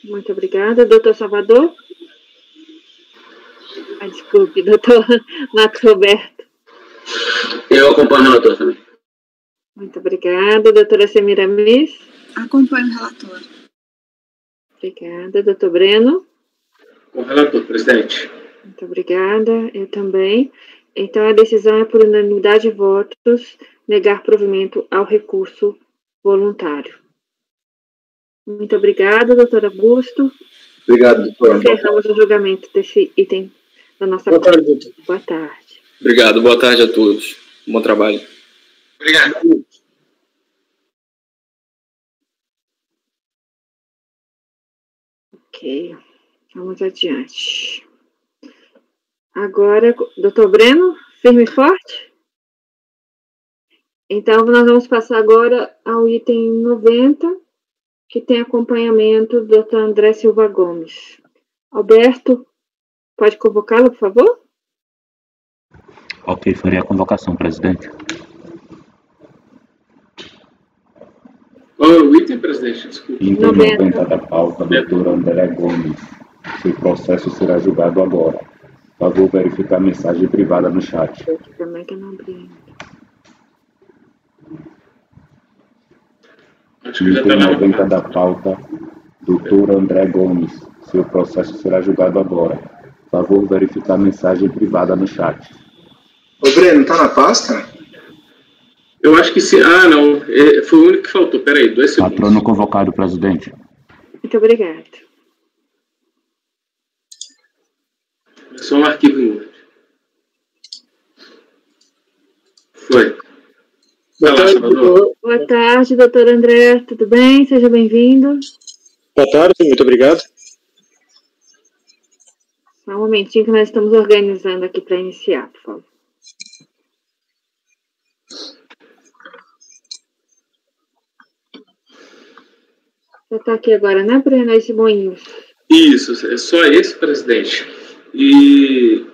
Muito obrigada. Doutor Salvador. Desculpe, doutor Marcos Roberto. Eu acompanho o relator também. Muito obrigada. Doutora Semiramis. Acompanho o relator. Obrigada. Doutor Breno. Com o relator, presidente. Muito obrigada. Eu também. Então, a decisão é por unanimidade de votos negar provimento ao recurso voluntário. Muito obrigada, doutor Augusto. Obrigado, doutor. Encerramos o julgamento desse item da nossa Boa tarde, doutor. Boa tarde. Obrigado. Boa tarde a todos. Bom trabalho. Obrigado. Ok. Vamos adiante. Agora, doutor Breno, firme e forte? Então, nós vamos passar agora ao item 90, que tem acompanhamento do doutor André Silva Gomes. Alberto, pode convocá-lo, por favor? Ok, farei a convocação, presidente. Qual é o item, presidente? Desculpa. Item 90 da pauta, doutor André Gomes. Seu processo será julgado agora. Por favor, verificar a mensagem privada no chat. Também que eu não abri. Item 90 da pauta, doutor André Gomes. Seu processo será julgado agora. Por favor, verificar a mensagem privada no chat. Ô, Breno, tá na pasta? Eu acho que sim. Ah, não. Foi o único que faltou. Peraí, 2 segundos. Patrono convocado, presidente. Muito obrigada. É só um arquivo em Word. Foi. Boa tarde, doutor André. Tudo bem? Seja bem-vindo. Boa tarde, muito obrigado. Só um momentinho que nós estamos organizando aqui para iniciar, por favor. Você está aqui agora, né, Breno? Esse Moinhos. Isso, é só esse, presidente. E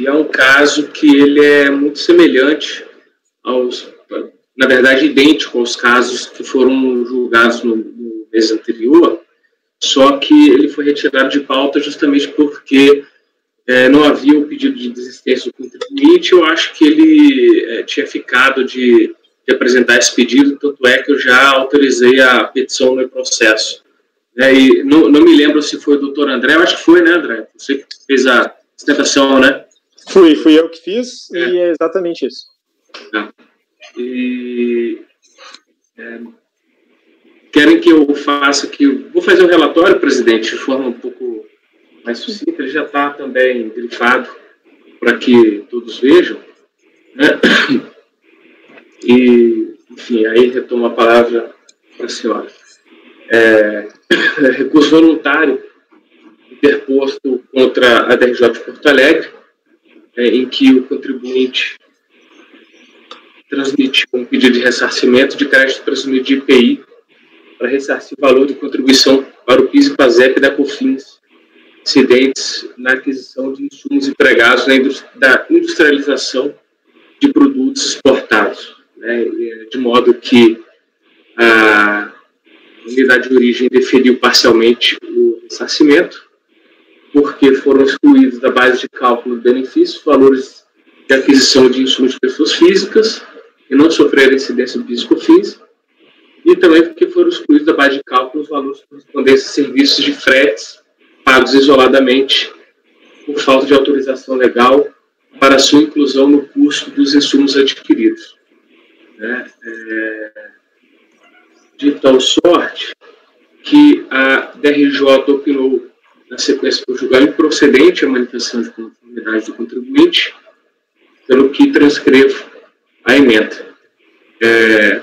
é um caso que ele é muito semelhante na verdade, idêntico aos casos que foram julgados no mês anterior, só que ele foi retirado de pauta justamente porque não havia o pedido de desistência do contribuinte. Eu acho que ele tinha ficado de apresentar esse pedido, tanto é que eu já autorizei a petição no processo. E não me lembro se foi o doutor André, eu acho que foi, né, André? Você que fez a sustentação, né? Fui eu que fiz, e é exatamente isso. Querem que eu faça aqui... Vou fazer um relatório, presidente, de forma um pouco mais sucinta. Ele já está também grifado para que todos vejam, né? E, enfim, aí retomo a palavra para a senhora. Recurso voluntário interposto contra a DRJ de Porto Alegre, em que o contribuinte transmitiu um pedido de ressarcimento de crédito presumido de IPI para ressarcir o valor de contribuição para o PIS e PASEP da COFINS incidentes na aquisição de insumos empregados da industrialização de produtos exportados, né, de modo que a unidade de origem deferiu parcialmente o ressarcimento, porque foram excluídos da base de cálculo do benefício valores de aquisição de insumos de pessoas físicas e não sofreram incidência do PIS e COFINS, e também porque foram excluídos da base de cálculo os valores correspondentes a serviços de fretes pagos isoladamente por falta de autorização legal para sua inclusão no custo dos insumos adquiridos. De tal sorte que a DRJ opinou, na sequência por julgar improcedente a manifestação de conformidade do contribuinte, pelo que transcrevo a emenda.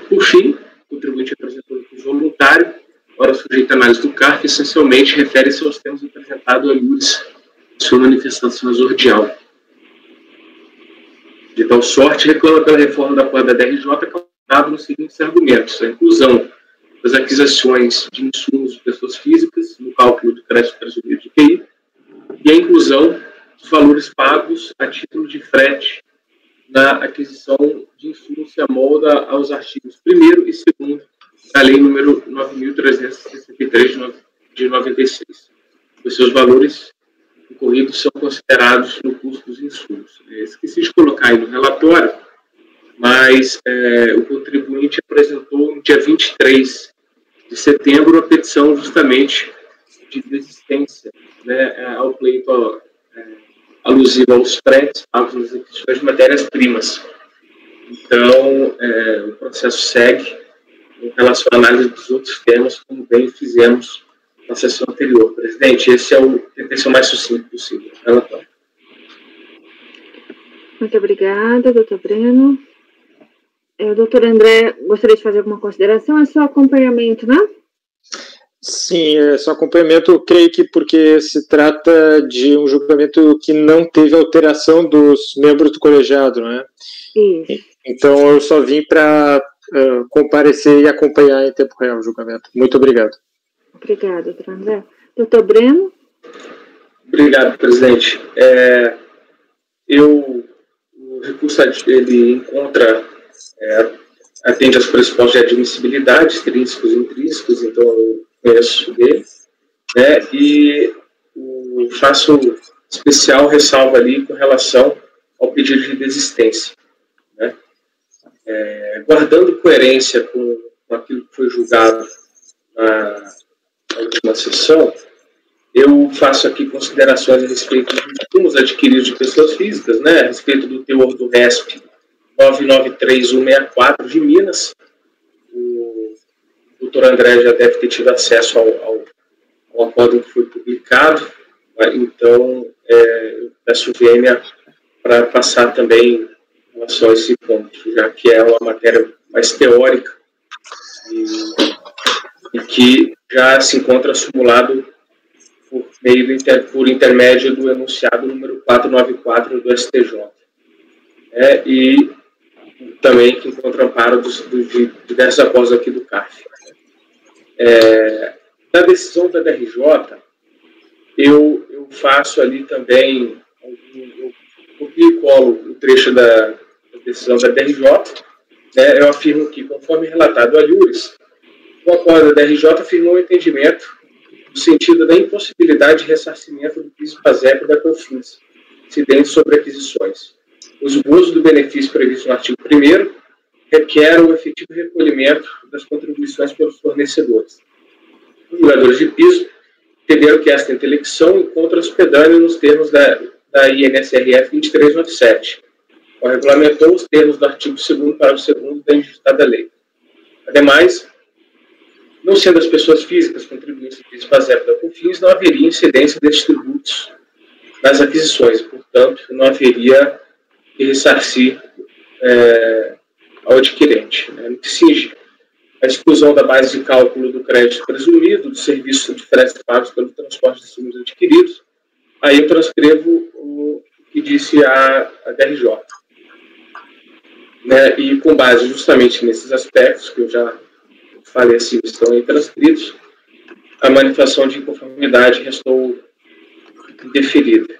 Por fim, o contribuinte apresentou o recurso voluntário, ora sujeito à análise do CARF, essencialmente refere-se aos termos apresentados a Lures sua manifestação exordial. De tal sorte, reclama pela reforma da quadra da DRJ, causado nos seguintes argumentos: a inclusão das aquisições de insumos de pessoas físicas no cálculo do crédito presumido de IPI e a inclusão dos valores pagos a título de frete na aquisição de insumos se amolda aos artigos 1º e 2º da Lei número 9.363 de 96. Os seus valores incorridos são considerados no custo dos insumos. Esqueci de colocar aí no relatório, mas o contribuinte apresentou no dia 23 de setembro a petição justamente de desistência, né, ao pleito alusivo aos fretes pagos nas aquisições de matérias-primas. Então, o processo segue em relação à análise dos outros temas, como bem fizemos na sessão anterior. Presidente, esse é tentei ser o mais sucinto possível. Relatório. Muito obrigada, doutor Breno. Doutor André, gostaria de fazer alguma consideração? É só acompanhamento, né? Sim, é só acompanhamento, creio que porque se trata de um julgamento que não teve alteração dos membros do colegiado, não é? Isso. Então, eu só vim para comparecer e acompanhar em tempo real o julgamento. Muito obrigado. Obrigada, doutor André. Doutor Breno? Obrigado, presidente. O recurso ele encontra, atende aos pressupostos de admissibilidade, extrínsecos e intrínsecos, então eu conheço dele, né, e faço especial ressalva ali com relação ao pedido de desistência, né. Guardando coerência com aquilo que foi julgado na última sessão, eu faço aqui considerações a respeito dos insumos adquiridos de pessoas físicas, né, a respeito do teor do RESP 993164 de Minas. O doutor André já deve ter tido acesso ao acordo que foi publicado, então eu peço vênia para passar também em relação a esse ponto, já que é uma matéria mais teórica e que já se encontra acumulado por intermédio do enunciado número 494 do STJ. E também que encontra amparo de diversos acordos aqui do CARF. Da decisão da DRJ, eu faço ali também, eu copio e colo o trecho da decisão da DRJ, né, eu afirmo que, conforme relatado a Iures, o acordo da DRJ afirmou o entendimento no sentido da impossibilidade de ressarcimento do PIS/PASEP da COFINS, incidentes sobre aquisições. O esboço do benefício previsto no artigo 1º requer o efetivo recolhimento das contribuições pelos fornecedores. Os julgadores de piso entenderam que esta intelecção encontra hospedâneo nos termos da INSRF 2397, qual regulamentou os termos do artigo 2º para o 2º da indigitada lei. Ademais, não sendo as pessoas físicas contribuintes do PIS/PASEP da COFINS, não haveria incidência desses tributos nas aquisições, portanto, não haveria que ressarcir ao adquirente. No que cinge a exclusão da base de cálculo do crédito presumido, do serviço de frete pagos pelo transporte de insumos adquiridos, aí eu transcrevo o que disse a DRJ. E com base justamente nesses aspectos que eu já falei assim, estão aí transcritos, a manifestação de inconformidade restou indeferida.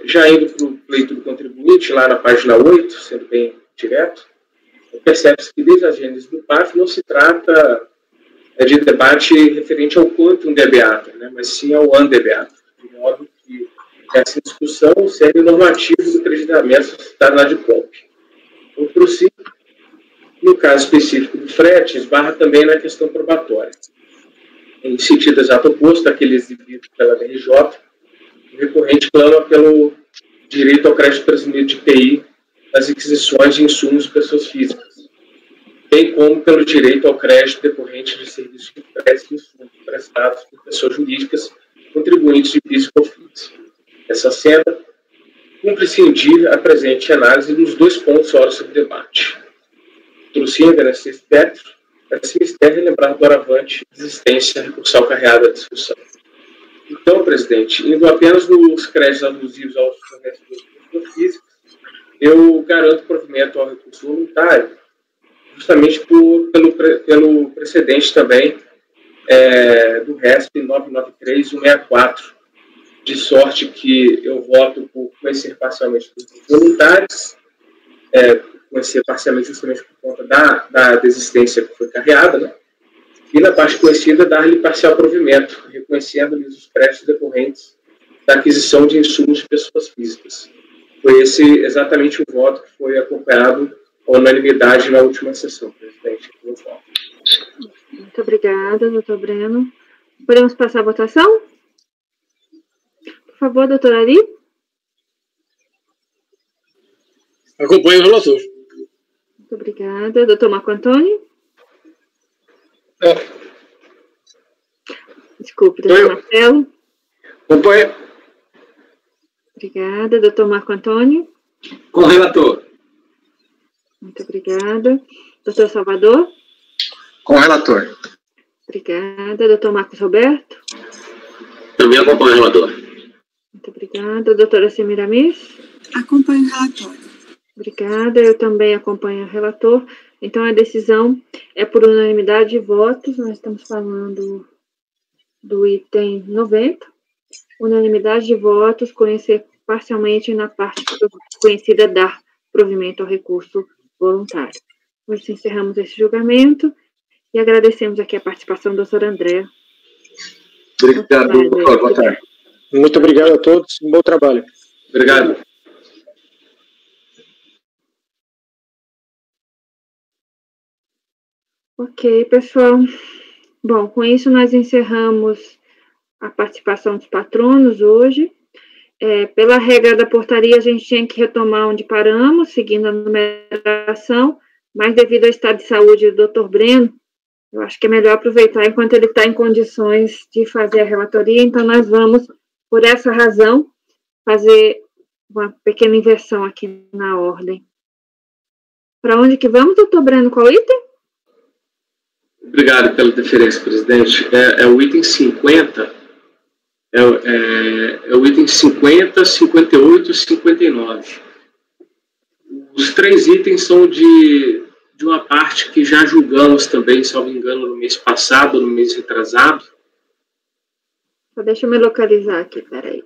Já indo para o pleito do contribuinte, lá na página 8, sendo bem direto, percebe-se que desde a gênese do PAF não se trata de debate referente ao quantum de habeata, né, mas sim ao undebeata, de modo que essa discussão serve normativo do creditamento citado na DICOMP. Eu prossigo, no caso específico do frete, esbarra também na questão probatória. Em sentido exato oposto àquele exibido pela DRJ, o recorrente clama pelo direito ao crédito presumido de IPI das aquisições de insumos de pessoas físicas, bem como pelo direito ao crédito decorrente de serviços de frete de insumos prestados por pessoas jurídicas contribuintes de PIS e COFINS. Essa cena cumpre cindir a presente análise dos dois pontos ora sob debate. Trouxinha nesse espectro, esse mistério lembrar doravante a existência recursal carreada da discussão. Então, presidente, indo apenas nos créditos abusivos aos fornecedores de pessoas físicas, eu garanto provimento ao recurso voluntário, justamente pelo precedente também do RESP 993-164, de sorte que eu voto por conhecer parcialmente os voluntários, conhecer parcialmente justamente por conta da desistência que foi carreada, né? E na parte conhecida, dar-lhe parcial provimento, reconhecendo-lhes os créditos decorrentes da aquisição de insumos de pessoas físicas. Foi esse exatamente o voto que foi acompanhado à unanimidade na última sessão, presidente. Muito obrigada, doutor Breno. Podemos passar a votação? Por favor, doutor Ari. Acompanho o relator. Muito obrigada. Doutor Marco Antônio. Desculpe, doutor Marcelo. Acompanho. Obrigada. Doutor Marco Antônio. Com o relator. Muito obrigada. Doutor Salvador. Com o relator. Obrigada. Doutor Marcos Roberto. Também acompanho o relator. Muito obrigada. Doutora Semiramis. Acompanho o relator. Obrigada. Eu também acompanho o relator. Então, a decisão é por unanimidade de votos. Nós estamos falando do item 90. Unanimidade de votos, conhecer parcialmente na parte conhecida dar provimento ao recurso voluntário. Hoje encerramos esse julgamento e agradecemos aqui a participação do doutor André. Obrigado, doutor. Boa tarde. Muito obrigado a todos. Um bom trabalho. Obrigado. Ok, pessoal. Bom, com isso nós encerramos a participação dos patronos hoje. Pela regra da portaria, a gente tinha que retomar onde paramos, seguindo a numeração, mas devido ao estado de saúde do Dr. Breno, eu acho que é melhor aproveitar enquanto ele está em condições de fazer a relatoria, então nós vamos, por essa razão, fazer uma pequena inversão aqui na ordem. Para onde que vamos, doutor Breno? Qual item? Obrigado pela deferência, presidente. É o item 50, o item 50, 58 e 59. Os três itens são de uma parte que já julgamos também, se não me engano, no mês passado, no mês retrasado. Só deixa eu me localizar aqui, peraí.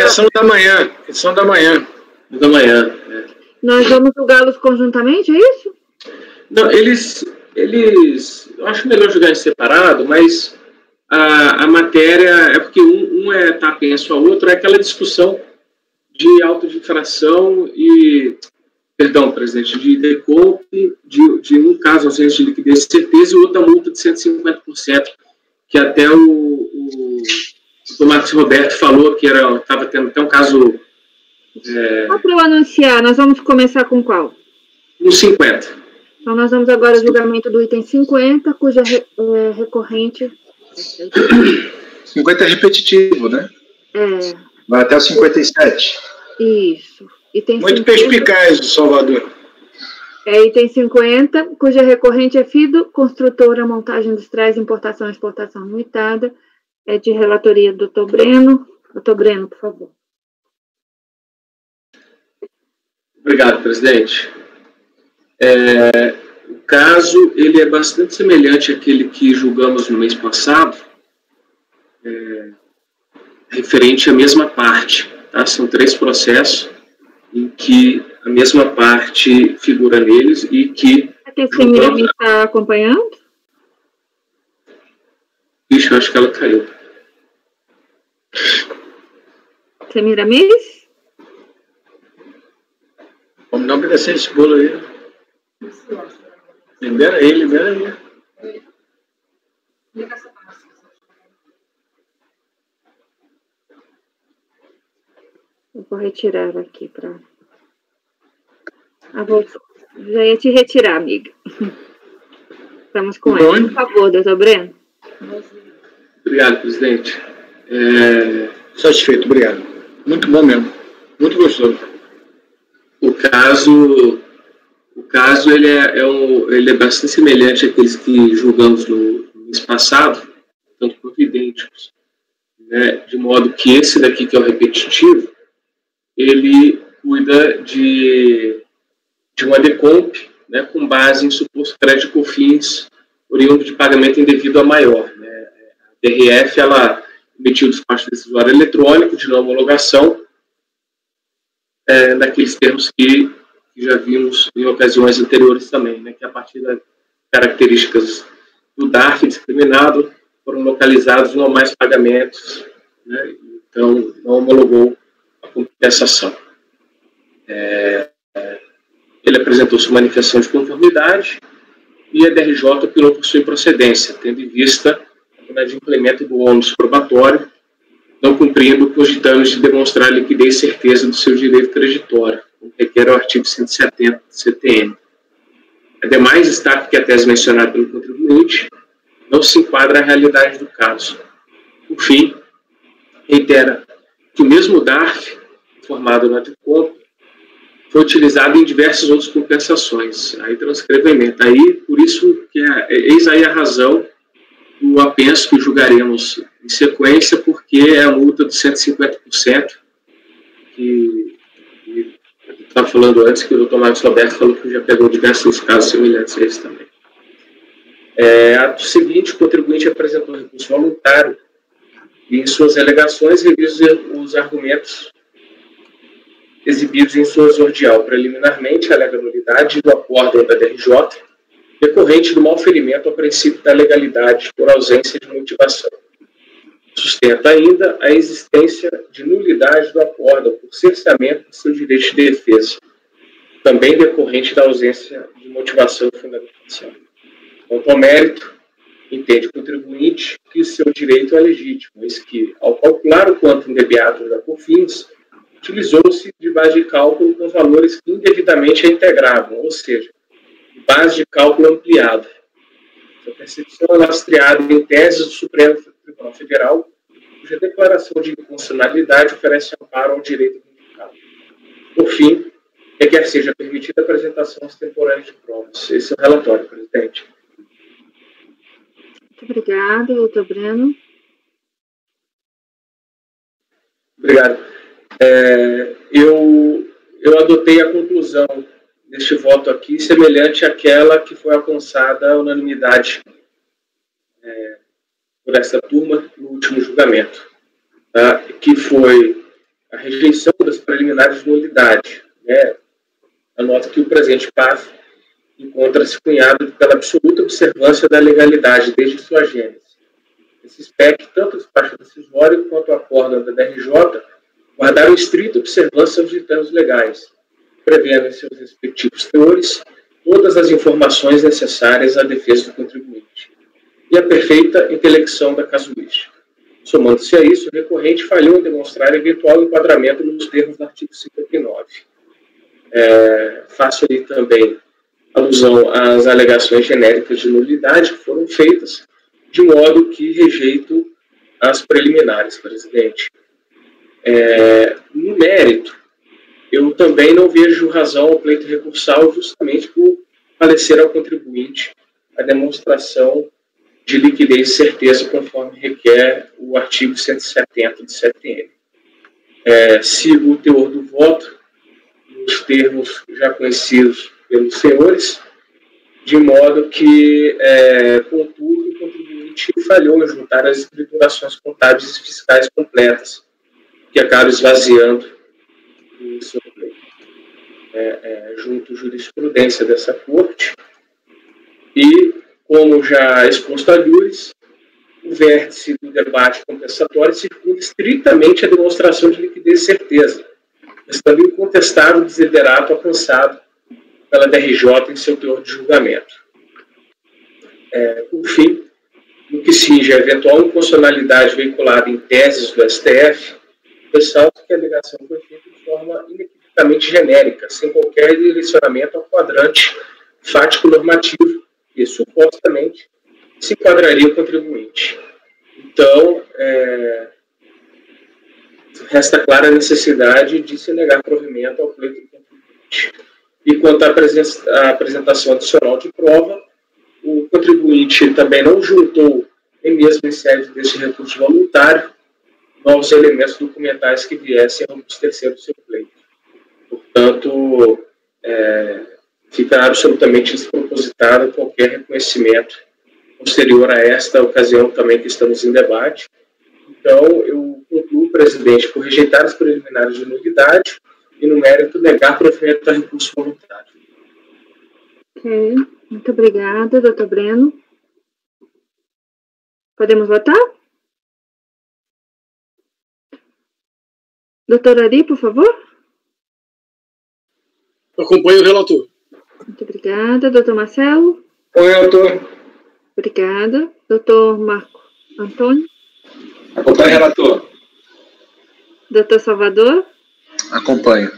São da manhã. São da manhã. Da manhã. Nós vamos julgá-los conjuntamente, é isso? Não, eles eu acho melhor julgar em separado, mas a matéria é porque um está penso ao outro, é aquela discussão de auto de infração e, perdão, presidente, de decope de um caso ausência de liquidez de certeza e outra multa de 150%, que até o Marcos Roberto falou que estava tendo até um caso... Só para eu anunciar, nós vamos começar com qual? Um 50. Então, nós vamos agora ao julgamento do item 50, cuja recorrente... 50 é repetitivo, né? Vai até o 57. Isso. Item Muito 50, perspicaz do Salvador. Item 50, cuja recorrente é FIDO, construtora, montagem industriais, importação e exportação limitada. É de relatoria do Dr. Breno. Dr. Breno, por favor. Obrigado, presidente. O caso ele é bastante semelhante àquele que julgamos no mês passado, referente à mesma parte. Tá? São 3 processos em que a mesma parte figura neles e que... A Semiramis está acompanhando? Ixi, eu acho que ela caiu. Semiramis? Vamos não obedecer esse bolo aí. Libera aí. Eu vou retirar aqui para... Já ia te retirar, amiga. Estamos com ela. Por favor, doutor Breno. Obrigado, presidente. Satisfeito, obrigado. Muito bom mesmo. Muito gostoso. O caso ele é bastante semelhante àqueles que julgamos no mês passado, tanto quanto idênticos. né, de modo que esse daqui, que é o repetitivo, ele cuida de uma decomp, né, com base em suposto crédito COFINS oriundo de pagamento indevido a maior. Né. A DRF, ela emitiu o despacho decisório eletrônico de não homologação, naqueles termos que já vimos em ocasiões anteriores também, né, que a partir das características do DARF discriminado foram localizados não mais pagamentos, né, então não homologou a compensação. Ele apresentou sua manifestação de conformidade e a DRJ optou por sua improcedência, tendo em vista o inadimplemento do ônus probatório, não cumprindo com os ditames de demonstrar a liquidez e certeza do seu direito creditório, como requer o artigo 170 do CTN. Ademais, destaque que a tese mencionada pelo contribuinte não se enquadra à realidade do caso. Por fim, reitera que o mesmo DARF, formado na DICOMP, foi utilizado em diversas outras compensações. Aí transcrevo a emenda. Aí, por isso, eis aí a razão do apenso que julgaremos em sequência, porque é a multa de 150%, que eu estava falando antes, que o doutor Marcos Roberto falou que já pegou diversos casos semelhantes a esse também. Ato seguinte, o contribuinte apresentou recurso voluntário e, em suas alegações, revisa os argumentos exibidos em sua exordial. Preliminarmente, alega nulidade do acordo da DRJ, decorrente do malferimento ao princípio da legalidade por ausência de motivação. Sustenta ainda a existência de nulidade do acordo por cerceamento de seu direito de defesa, também decorrente da ausência de motivação e fundamentação. Quanto ao mérito, entende o contribuinte que seu direito é legítimo, eis que, ao calcular o quantum debiatum da COFINS, utilizou-se de base de cálculo com valores que indevidamente a integravam, ou seja, de base de cálculo ampliada. A percepção é lastreada em teses do Supremo Tribunal Federal, cuja declaração de inconstitucionalidade oferece amparo ao direito vindicado. Por fim, requer seja permitida a apresentação extemporânea de provas. Esse é o relatório, presidente. Muito obrigada, doutor Breno. Obrigado. Eu adotei a conclusão deste voto aqui, semelhante àquela que foi alcançada a unanimidade por essa turma no último julgamento, tá? Que foi a rejeição das preliminares de nulidade. Né? Anota que o presente passo encontra-se cunhado pela absoluta observância da legalidade desde sua gênese. Esse SPEC, tanto o despacho decisório quanto o acordo da DRJ, guardaram estrita observância aos ditames legais, prevendo em seus respectivos teores todas as informações necessárias à defesa do contribuinte e a perfeita intelecção da casuística. Somando-se a isso, o recorrente falhou em demonstrar eventual enquadramento nos termos do artigo 59. Faço ali também alusão às alegações genéricas de nulidade que foram feitas, de modo que rejeito as preliminares, presidente. No mérito, eu também não vejo razão ao pleito recursal justamente por falecer ao contribuinte a demonstração de liquidez e certeza conforme requer o artigo 170 do CTN. Sigo o teor do voto nos termos já conhecidos pelos senhores, de modo que, contudo, o contribuinte falhou em juntar as escriturações contábeis e fiscais completas, que acaba esvaziando o seu pleito. Junto à jurisprudência dessa corte e, como já exposto a Lures, o vértice do debate compensatório circunda estritamente a demonstração de liquidez e certeza, estando incontestável o desiderato alcançado pela DRJ em seu teor de julgamento. Por fim, no que cinge a eventual inconstitucionalidade veiculada em teses do STF, ressalto que a alegação foi feita de forma inequivocamente genérica, sem qualquer direcionamento ao quadrante fático normativo que, supostamente, se enquadraria o contribuinte. Então, resta clara a necessidade de se negar provimento ao pleito do contribuinte. E quanto à apresentação adicional de prova, o contribuinte também não juntou, nem mesmo em sede deste recurso voluntário, novos elementos documentais que viessem a robustecer o seu pleito. Portanto, fica absolutamente despropositado qualquer reconhecimento posterior a esta ocasião também que estamos em debate. Então, eu concluo, presidente, por rejeitar as preliminares de nulidade e, no mérito, negar provimento a recurso voluntário. Ok, muito obrigada, doutor Breno. Podemos votar? Doutor Ari, por favor. Acompanho o relator. Muito obrigada. Doutor Marcelo? Oi, relator. Obrigada. Doutor Marco Antônio? Acompanho o relator. Doutor Salvador? Acompanho.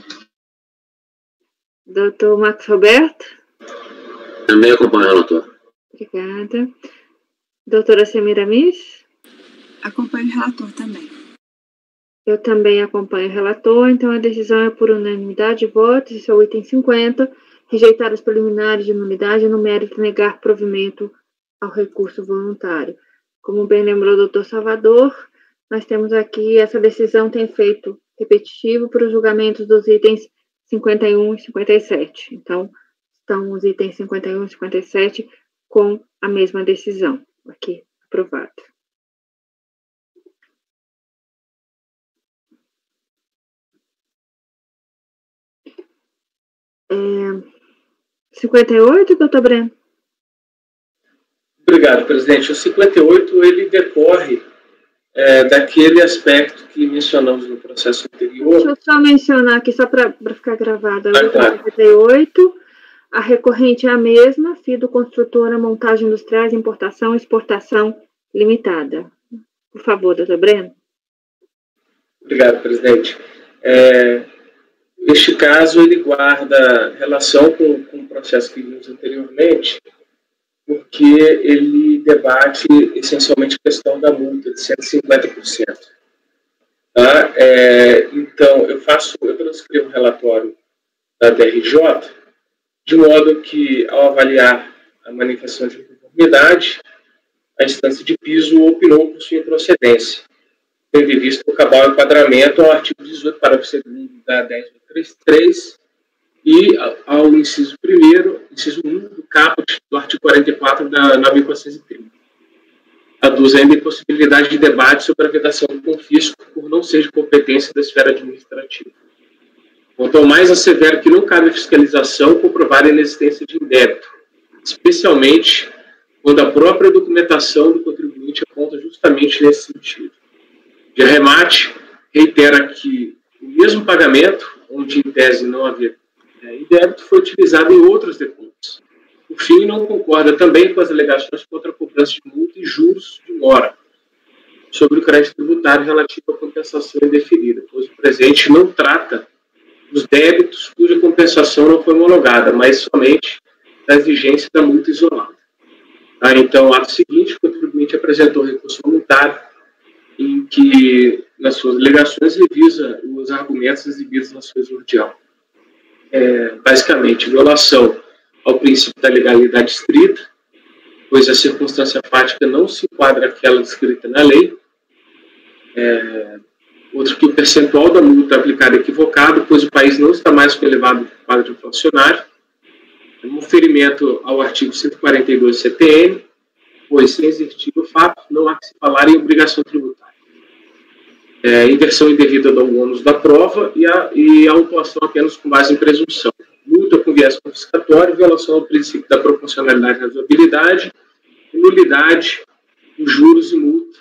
Doutor Marcos Roberto? Também acompanho o relator. Obrigada. Doutora Semira Miss? Acompanho o relator também. Eu também acompanho o relator, então a decisão é por unanimidade de votos, esse é o item 50, rejeitar as preliminares de nulidade no mérito negar provimento ao recurso voluntário. Como bem lembrou o doutor Salvador, nós temos aqui, essa decisão tem efeito repetitivo para os julgamentos dos itens 51 e 57. Então, estão os itens 51 e 57 com a mesma decisão, aqui, aprovado. É, 58, doutor Breno? Obrigado, presidente. O 58, ele decorre daquele aspecto que mencionamos no processo anterior. Deixa eu só mencionar aqui, só para ficar gravado. Claro. 58, a recorrente é a mesma, FIDO Construtora, Montagem Industriais, Importação e Exportação Limitada. Por favor, doutor Breno. Obrigado, presidente. Este caso, ele guarda relação com o processo que vimos anteriormente, porque ele debate essencialmente a questão da multa de 150%. Tá? Então, eu transcrevo o relatório da DRJ, de modo que, ao avaliar a manifestação de conformidade, a instância de piso opinou por sua improcedência, tendo em vista o cabal enquadramento ao artigo 18, parágrafo 2º da 10.33, e ao inciso 1 do caput do artigo 44 da 9.430. Aduz ainda a impossibilidade de debate sobre a vedação do confisco por não ser de competência da esfera administrativa. Quanto ao mais assevero que não cabe fiscalização comprovar a inexistência de indébito, especialmente quando a própria documentação do contribuinte aponta justamente nesse sentido. De arremate, reitera que o mesmo pagamento, onde em tese não havia indébito, foi utilizado em outros depósitos. O fim não concorda também com as alegações contra a cobrança de multa e juros de mora sobre o crédito tributário relativo à compensação indeferida, pois o presente não trata dos débitos cuja compensação não foi homologada, mas somente da exigência da multa isolada. Então, ato seguinte, o contribuinte apresentou recurso voluntário em que, nas suas alegações, revisa os argumentos exibidos na sua exordial. Basicamente, violação ao princípio da legalidade estrita, pois a circunstância fática não se enquadra àquela descrita na lei. Outro, que o percentual da multa aplicada é equivocado, pois o país não está mais com elevado quadro inflacionário. Um ferimento ao artigo 142 do CTN, pois, sem existir o fato, não há que se falar em obrigação tributária. Inversão indevida do ônus da prova e autuação apenas com base em presunção. Multa com viés confiscatório, violação ao princípio da proporcionalidade e razoabilidade, nulidade, os juros e multa,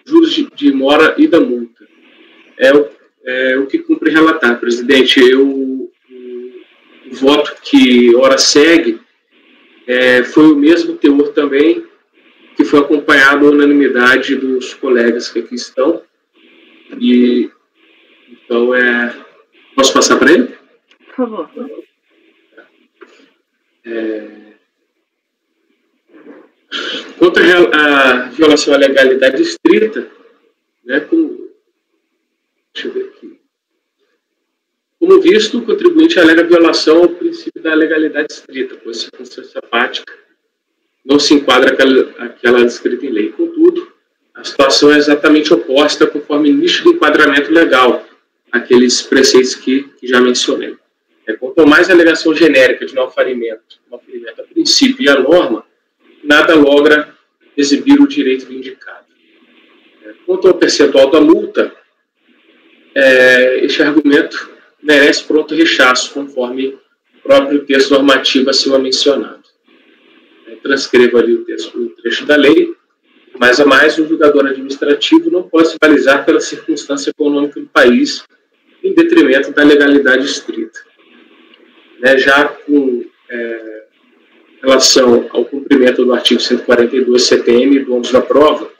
juros de mora e da multa. O que cumpre relatar, presidente. O voto que ora segue foi o mesmo teor também, que foi acompanhado à unanimidade dos colegas que aqui estão. E então posso passar para ele? Por favor. Quanto à violação à legalidade estrita, deixa eu ver aqui. Como visto, o contribuinte alega violação ao princípio da legalidade estrita, pois a circunstância fática não se enquadra àquela descrita em lei. Contudo, a situação é exatamente oposta, conforme nicho do enquadramento legal, aqueles preceitos que já mencionei. Quanto mais a alegação genérica de não aferimento a princípio e a norma, nada logra exibir o direito vindicado. Quanto ao percentual da multa, este argumento merece pronto rechaço, conforme o próprio texto normativo acima mencionado. Transcrevo ali o trecho da lei, mais a mais, o julgador administrativo não pode se balizar pela circunstância econômica do país em detrimento da legalidade estrita. Já com relação ao cumprimento do artigo 142 CTM do ônus da prova,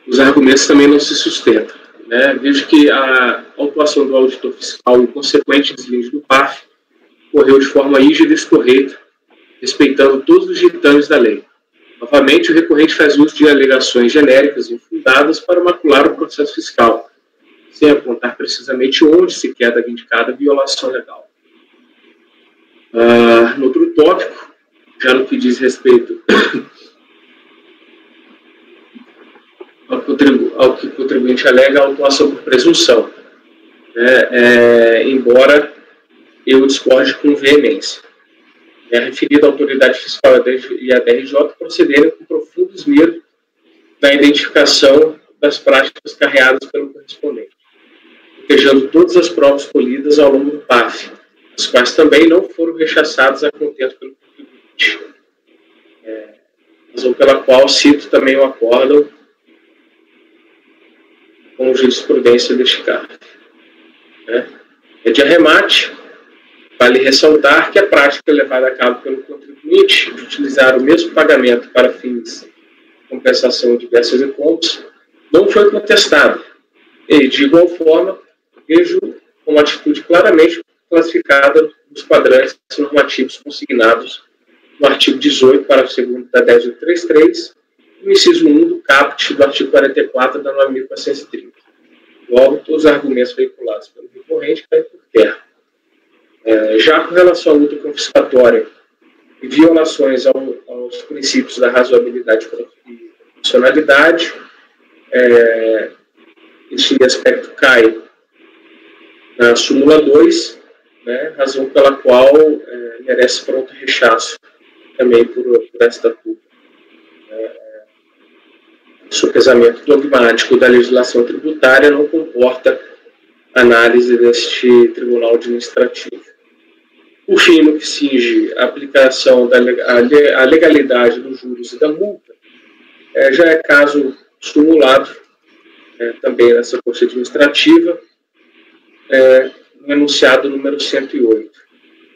os argumentos também não se sustentam. Vejo que a autuação do auditor fiscal e o consequente deslinde do PAF ocorreu de forma rígida e descorreta, respeitando todos os ditames da lei. Novamente, o recorrente faz uso de alegações genéricas e infundadas para macular o processo fiscal, sem apontar precisamente onde se quer da vindicada violação legal. No outro tópico, já no que diz respeito ao que o contribuinte alega, a autuação por presunção, embora eu discorde com veemência. A referida autoridade fiscal e a DRJ procederem com profundo esmero na identificação das práticas carreadas pelo correspondente, protegendo todas as provas colhidas ao longo do PAF, as quais também não foram rechaçadas a contento pelo contribuinte. Razão pela qual cito também o acórdão com jurisprudência deste caso. De arremate, vale ressaltar que a prática levada a cabo pelo contribuinte de utilizar o mesmo pagamento para fins de compensação de diversos encontros não foi contestada. E, de igual forma, vejo uma atitude claramente classificada nos quadrantes normativos consignados no artigo 18, parágrafo 2º da 10.833, no inciso 1 do caput do artigo 44 da norma 1430. Logo, todos os argumentos veiculados pelo recorrente caem por terra. Já com relação à luta confiscatória e violações aos princípios da razoabilidade e proporcionalidade, este aspecto cai na súmula 2, razão pela qual merece pronto rechaço também por esta culpa. O sopesamento dogmático da legislação tributária não comporta análise deste tribunal administrativo. Por fim, no que cinge a aplicação a legalidade dos juros e da multa, já é caso simulado também nessa corte administrativa, no enunciado número 108.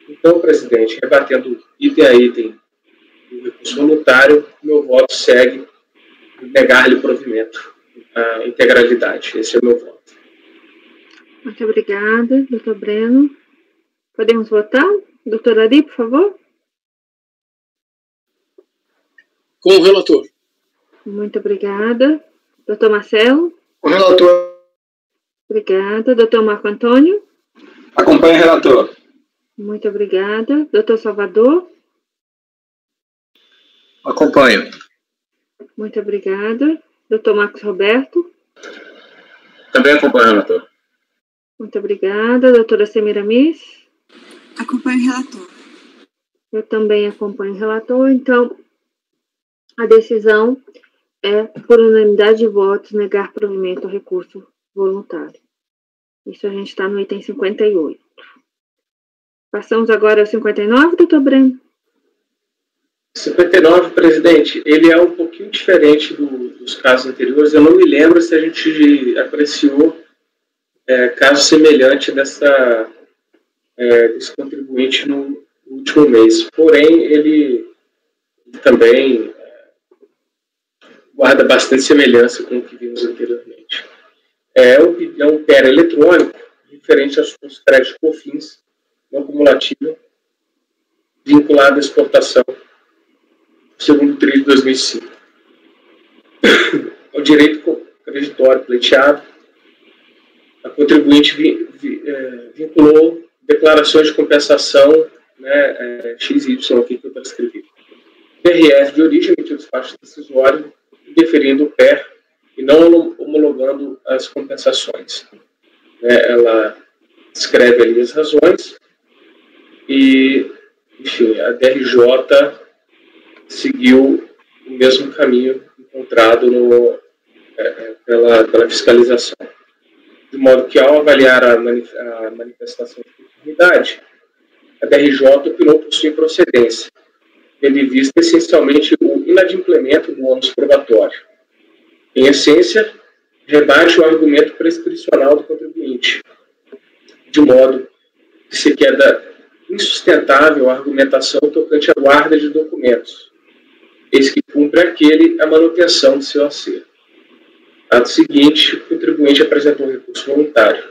Então, presidente, rebatendo item a item do recurso voluntário, meu voto segue negar-lhe provimento à integralidade. Esse é o meu voto. Muito obrigada, doutor Breno. Podemos votar? Doutor Ari, por favor. Com o relator. Muito obrigada. Doutor Marcelo. Com o relator. Obrigada. Doutor Marco Antônio. Acompanhe o relator. Muito obrigada. Doutor Salvador. Acompanho. Muito obrigada. Doutor Marcos Roberto. Também acompanho o relator. Muito obrigada. Doutora Semiramis. Acompanho o relator. Eu também acompanho o relator. Então, a decisão é, por unanimidade de votos, negar provimento ao recurso voluntário. Isso a gente está no item 58. Passamos agora ao 59, doutor Breno. 59, presidente, ele é um pouquinho diferente dos casos anteriores. Eu não me lembro se a gente apreciou caso semelhante desse contribuinte no último mês. Porém, ele também guarda bastante semelhança com o que vimos anteriormente. É um PER eletrônico referente aos créditos COFINS não cumulativo vinculado à exportação do segundo TRI de 2005. O direito creditório pleiteado, a contribuinte vinculou declarações de compensação XY aqui que eu transcrevi. DRS de origem emitiu despacho decisório, deferindo o PER e não homologando as compensações. Ela escreve ali as razões e, enfim, a DRJ seguiu o mesmo caminho encontrado pela fiscalização. De modo que, ao avaliar a manifestação de conformidade, a DRJ opinou por sua improcedência, tendo em vista essencialmente o inadimplemento do ônus probatório. Em essência, rebate o argumento prescricional do contribuinte, de modo que se queda insustentável a argumentação tocante à guarda de documentos, eis que cumpre aquele a manutenção de seu acervo. Ato seguinte, o contribuinte apresentou recurso voluntário.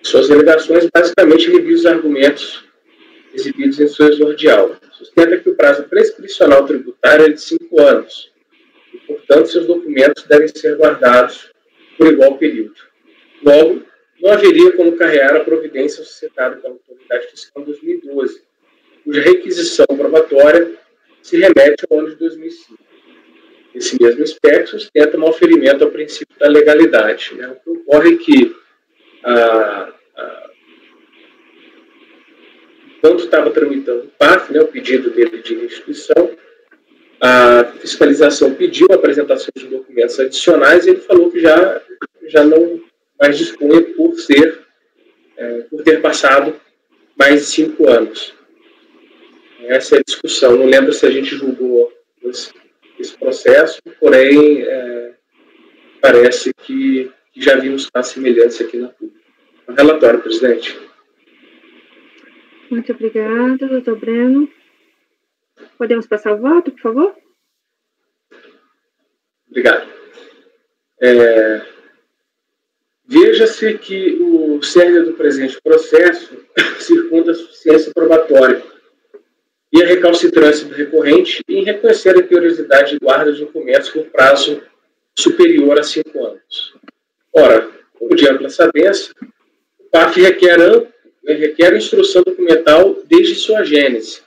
Suas alegações basicamente reviam os argumentos exibidos em sua exordial. Sustenta que o prazo prescricional tributário é de 5 anos e, portanto, seus documentos devem ser guardados por igual período. Logo, não haveria como carrear a providência suscitada pela autoridade fiscal em 2012, cuja requisição probatória se remete ao ano de 2005. Nesse mesmo aspecto, sustenta um oferimento ao princípio da legalidade. O que ocorre é que, enquanto estava tramitando o PAF, o pedido dele de restituição, a fiscalização pediu a apresentação de documentos adicionais e ele falou que já não mais dispunha por ter passado mais de 5 anos. Essa é a discussão. Não lembro se a gente julgou esse processo, porém, parece que já vimos uma semelhança aqui na pública. Relatório, presidente. Muito obrigada, doutor Breno. Podemos passar o voto, por favor? Obrigado. Veja-se que o cerne do presente processo circunda a suficiência probatória e a recalcitrância do recorrente em reconhecer a imperiosidade de guarda de documentos por prazo superior a 5 anos. Ora, como de ampla sabência, o PAF requer instrução documental desde sua gênese.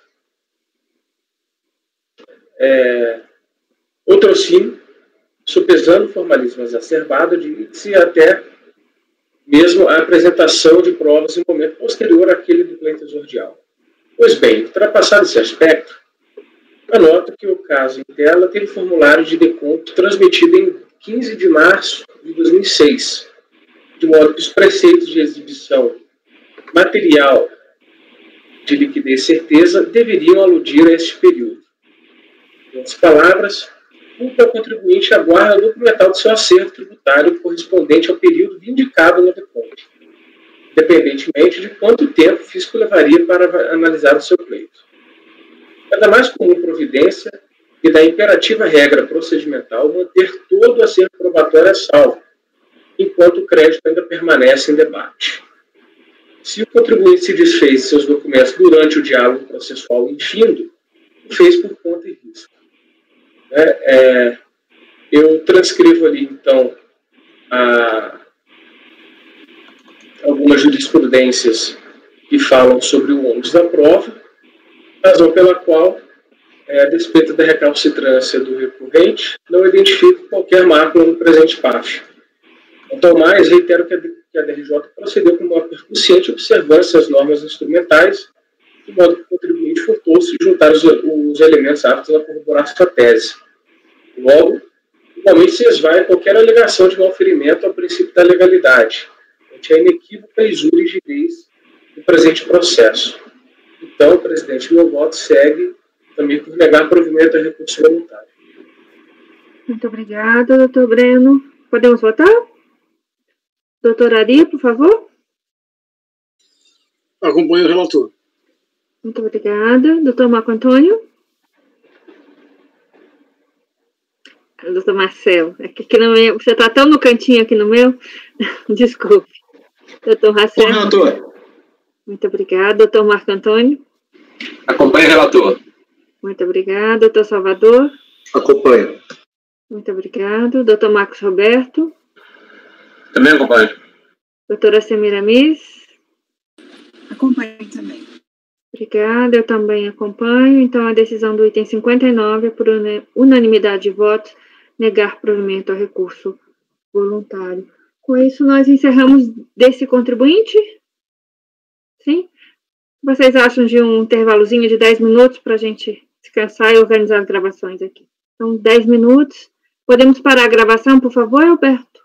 Outrossim, sopesando o formalismo exacerbado, diz-se até mesmo a apresentação de provas em momento posterior àquele do pleito exordial. Pois bem, ultrapassado esse aspecto, anoto que o caso em tela teve formulário de deconto transmitido em 15 de março de 2006, de modo que os preceitos de exibição material de liquidez e certeza deveriam aludir a este período. Em outras palavras, cumpre ao contribuinte a guarda documental do seu acervo tributário correspondente ao período indicado no deconto, independentemente de quanto tempo o fisco levaria para analisar o seu pleito. Nada mais comum providência e da imperativa regra procedimental manter todo o acervo probatório a salvo, enquanto o crédito ainda permanece em debate. Se o contribuinte se desfez de seus documentos durante o diálogo processual infindo, o fez por conta e risco. Eu transcrevo ali, então, algumas jurisprudências que falam sobre o ônus da prova, razão pela qual, a despeito da recalcitrância do recorrente, não identifico qualquer mácula no presente PAF. Quanto ao mais, reitero que a DRJ procedeu com uma percussiente observância às normas instrumentais, de modo que o contribuinte furtou-se juntar os elementos aptos a corroborar sua tese. Logo, igualmente se esvai qualquer alegação de malferimento ao princípio da legalidade, ante a inequívoca lisura e rigidez do presente processo. Então, presidente, meu voto segue também por negar provimento a recurso voluntário. Muito obrigada, doutor Breno. Podemos votar? Doutor Ari, por favor. Acompanho o relator. Muito obrigada. Doutor Marco Antônio. Doutor Marcelo, aqui no meu, você está tão no cantinho aqui no meu? Desculpe. Doutor Racel. Relator. Muito obrigada. Doutor Marco Antônio. Acompanho o relator. Muito obrigada. Doutor Salvador. Acompanho. Muito obrigado. Doutor Marcos Roberto. Também acompanho. Doutora Semiramis. Acompanho também. Obrigada, eu também acompanho. Então, a decisão do item 59 é por unanimidade de votos, negar provimento ao recurso voluntário. Com isso, nós encerramos desse contribuinte? Sim? Vocês acham de um intervalozinho de 10 minutos para a gente descansar e organizar as gravações aqui? Então, 10 minutos. Podemos parar a gravação, por favor, Alberto?